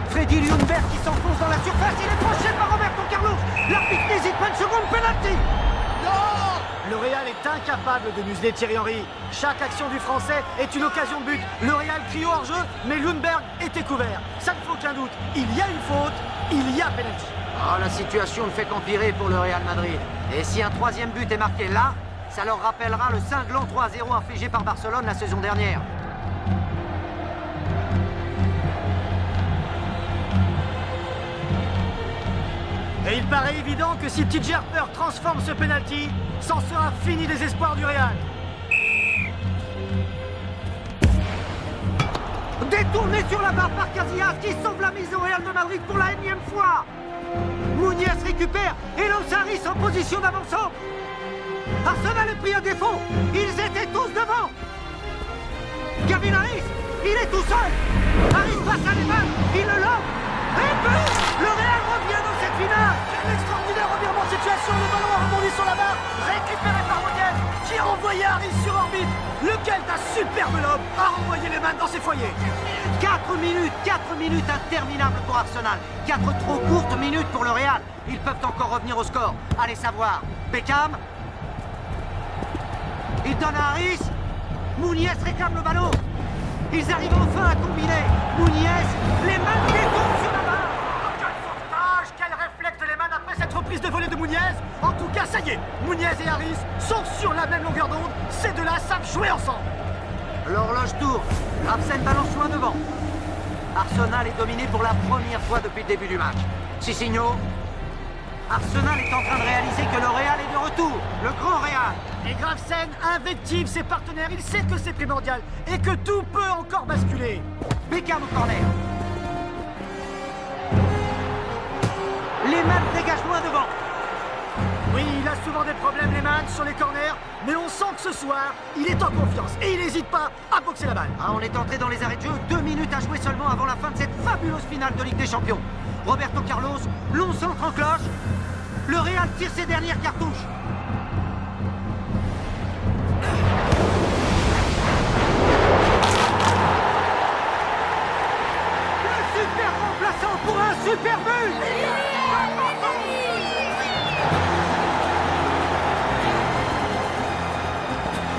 Freddy Ljungberg qui s'enfonce dans la surface, il est tranché par Roberto Carlos. L'arbitre n'hésite pas une seconde, penalty. Non! Le Real est incapable de museler Thierry Henry. Chaque action du Français est une occasion de but. Le Real crie au hors-jeu, mais Ljungberg était couvert. Ça ne fait aucun doute. Il y a une faute, il y a penalty. Ah, la situation ne fait qu'empirer pour le Real Madrid. Et si un troisième but est marqué là, ça leur rappellera le cinglant 3-0 infligé par Barcelone la saison dernière. Et il paraît évident que si TJ Harper transforme ce penalty, c'en sera fini des espoirs du Real. Détourné sur la barre par Casillas qui sauve la mise au Real de Madrid pour la énième fois. Mouniès récupère et lance Harris en position d'avant-centre. Arsenal est pris à défaut. Ils étaient tous devant. Gavin Harris, il est tout seul. Harris passe à Lehmann, il le lance. Et but! Le Real revient dans cette finale. Quel extraordinaire revirement de situation. Le ballon a rebondi sur la barre, récupéré par Mouniès, qui a envoyé Harris sur orbite. Lequel d'un superbe lobe a renvoyé Lehmann dans ses foyers. 4 minutes interminables pour Arsenal. 4 trop courtes minutes pour le Real. Ils peuvent encore revenir au score. Allez savoir. Beckham. Il donne à Harris. Mouniès réclame le ballon. Ils arrivent enfin à combiner. Mouniès, Lehmann détourne sur la barre. Quel sauvetage, quel réflexe de Lehmann après cette reprise de volée de Mouniès. En tout cas, ça y est, Mouniès et Harris sont sur la même longueur d'onde. Ces deux-là savent jouer ensemble. L'horloge tourne. Grafsen balance loin devant. Arsenal est dominé pour la première fois depuis le début du match. Cicinho. Arsenal est en train de réaliser que le Real est de retour. Le grand Real. Et Grafsen invective ses partenaires. Il sait que c'est primordial et que tout peut encore basculer. Beckham au corner. Lehmann dégage loin devant. Oui, il a souvent des problèmes, Lehmann, sur les corners, mais on sent que ce soir, il est en confiance et il n'hésite pas à boxer la balle. Ah, on est entré dans les arrêts de jeu, 2 minutes à jouer seulement avant la fin de cette fabuleuse finale de Ligue des Champions. Roberto Carlos, long centre en cloche. Le Real tire ses dernières cartouches. Le super remplaçant pour un super but.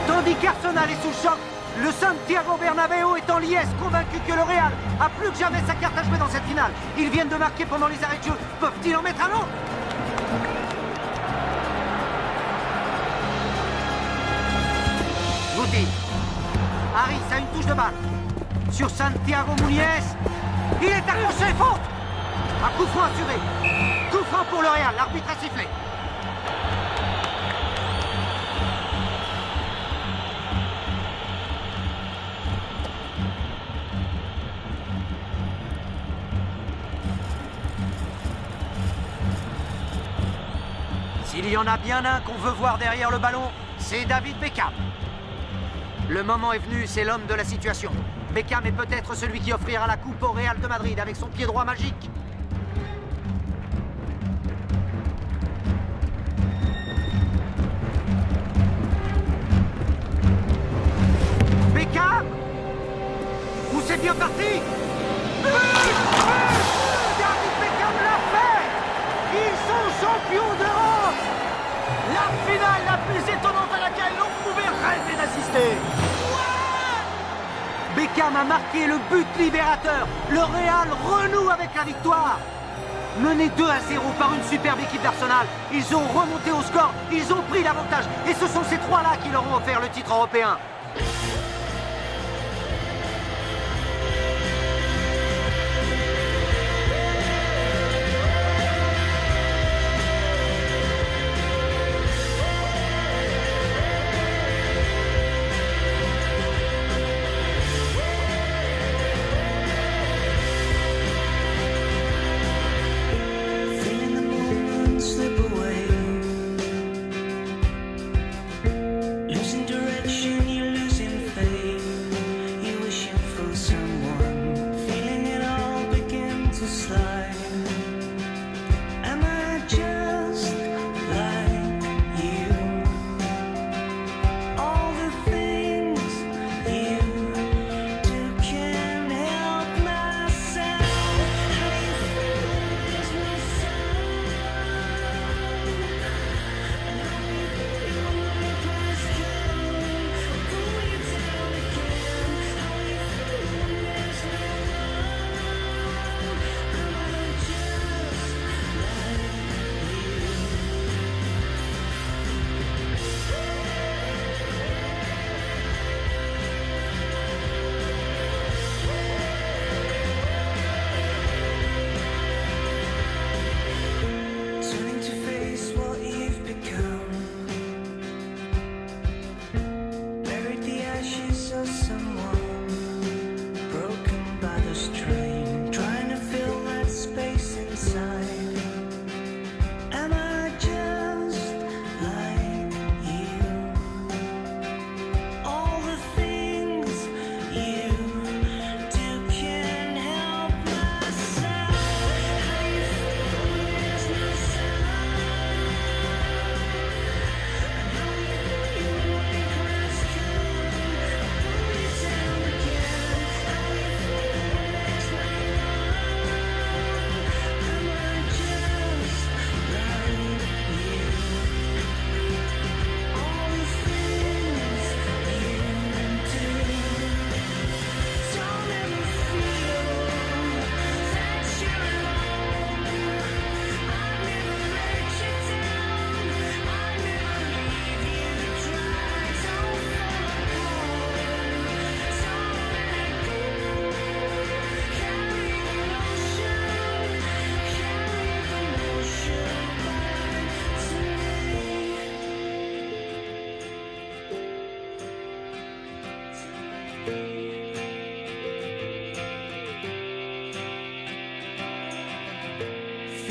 Tandis qu'Arsenal est sous le choc, le Santiago Bernabéu est en liesse, convaincu que le Real a plus que jamais sa carte à jouer dans cette finale. Ils viennent de marquer pendant les arrêts de jeu. Peuvent-ils en mettre un autre? Guti. Harris a une touche de balle. Sur Santiago Mouniès. Il est accroché, faute. Un coup franc assuré. Coup franc pour le Real, l'arbitre a sifflé. S'il y en a bien un qu'on veut voir derrière le ballon, c'est David Beckham. Le moment est venu, c'est l'homme de la situation. Beckham est peut-être celui qui offrira la coupe au Real de Madrid avec son pied droit magique. Beckham! Où c'est bien parti? David Beckham l'a fait! Ils sont champions d'Europe! finale la plus étonnante à laquelle l'on pouvait rêver d'assister. Beckham a marqué le but libérateur. Le Real renoue avec la victoire. Menés 2-0 par une superbe équipe d'Arsenal, ils ont remonté au score, ils ont pris l'avantage. Et ce sont ces trois-là qui leur ont offert le titre européen.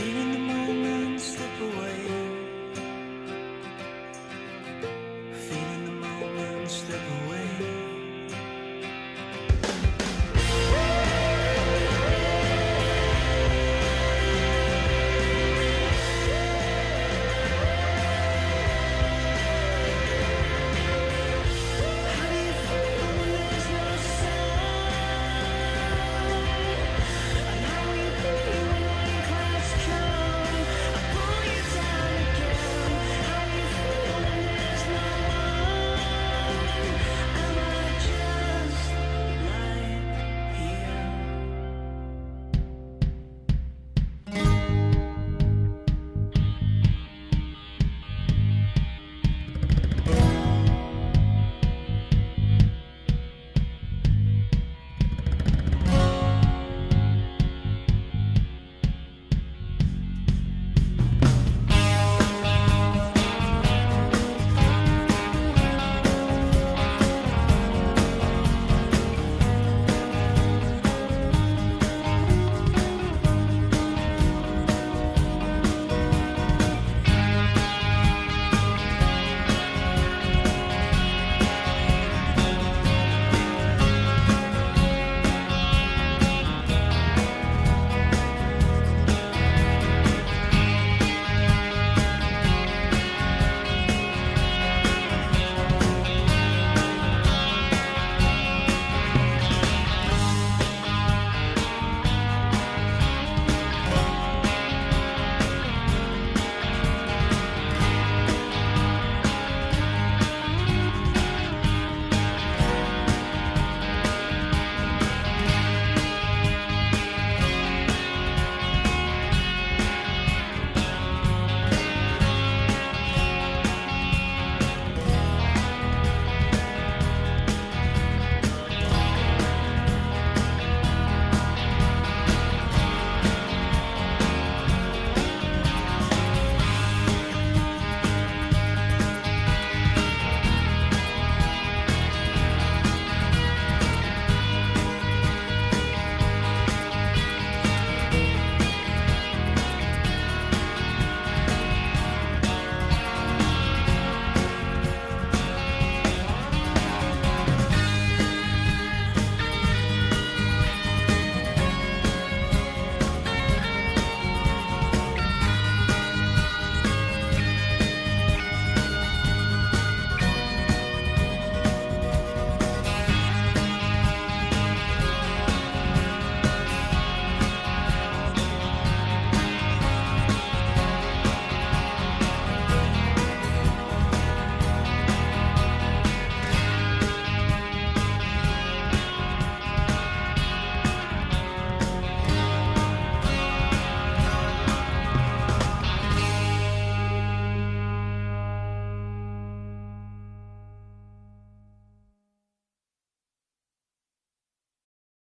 Feeling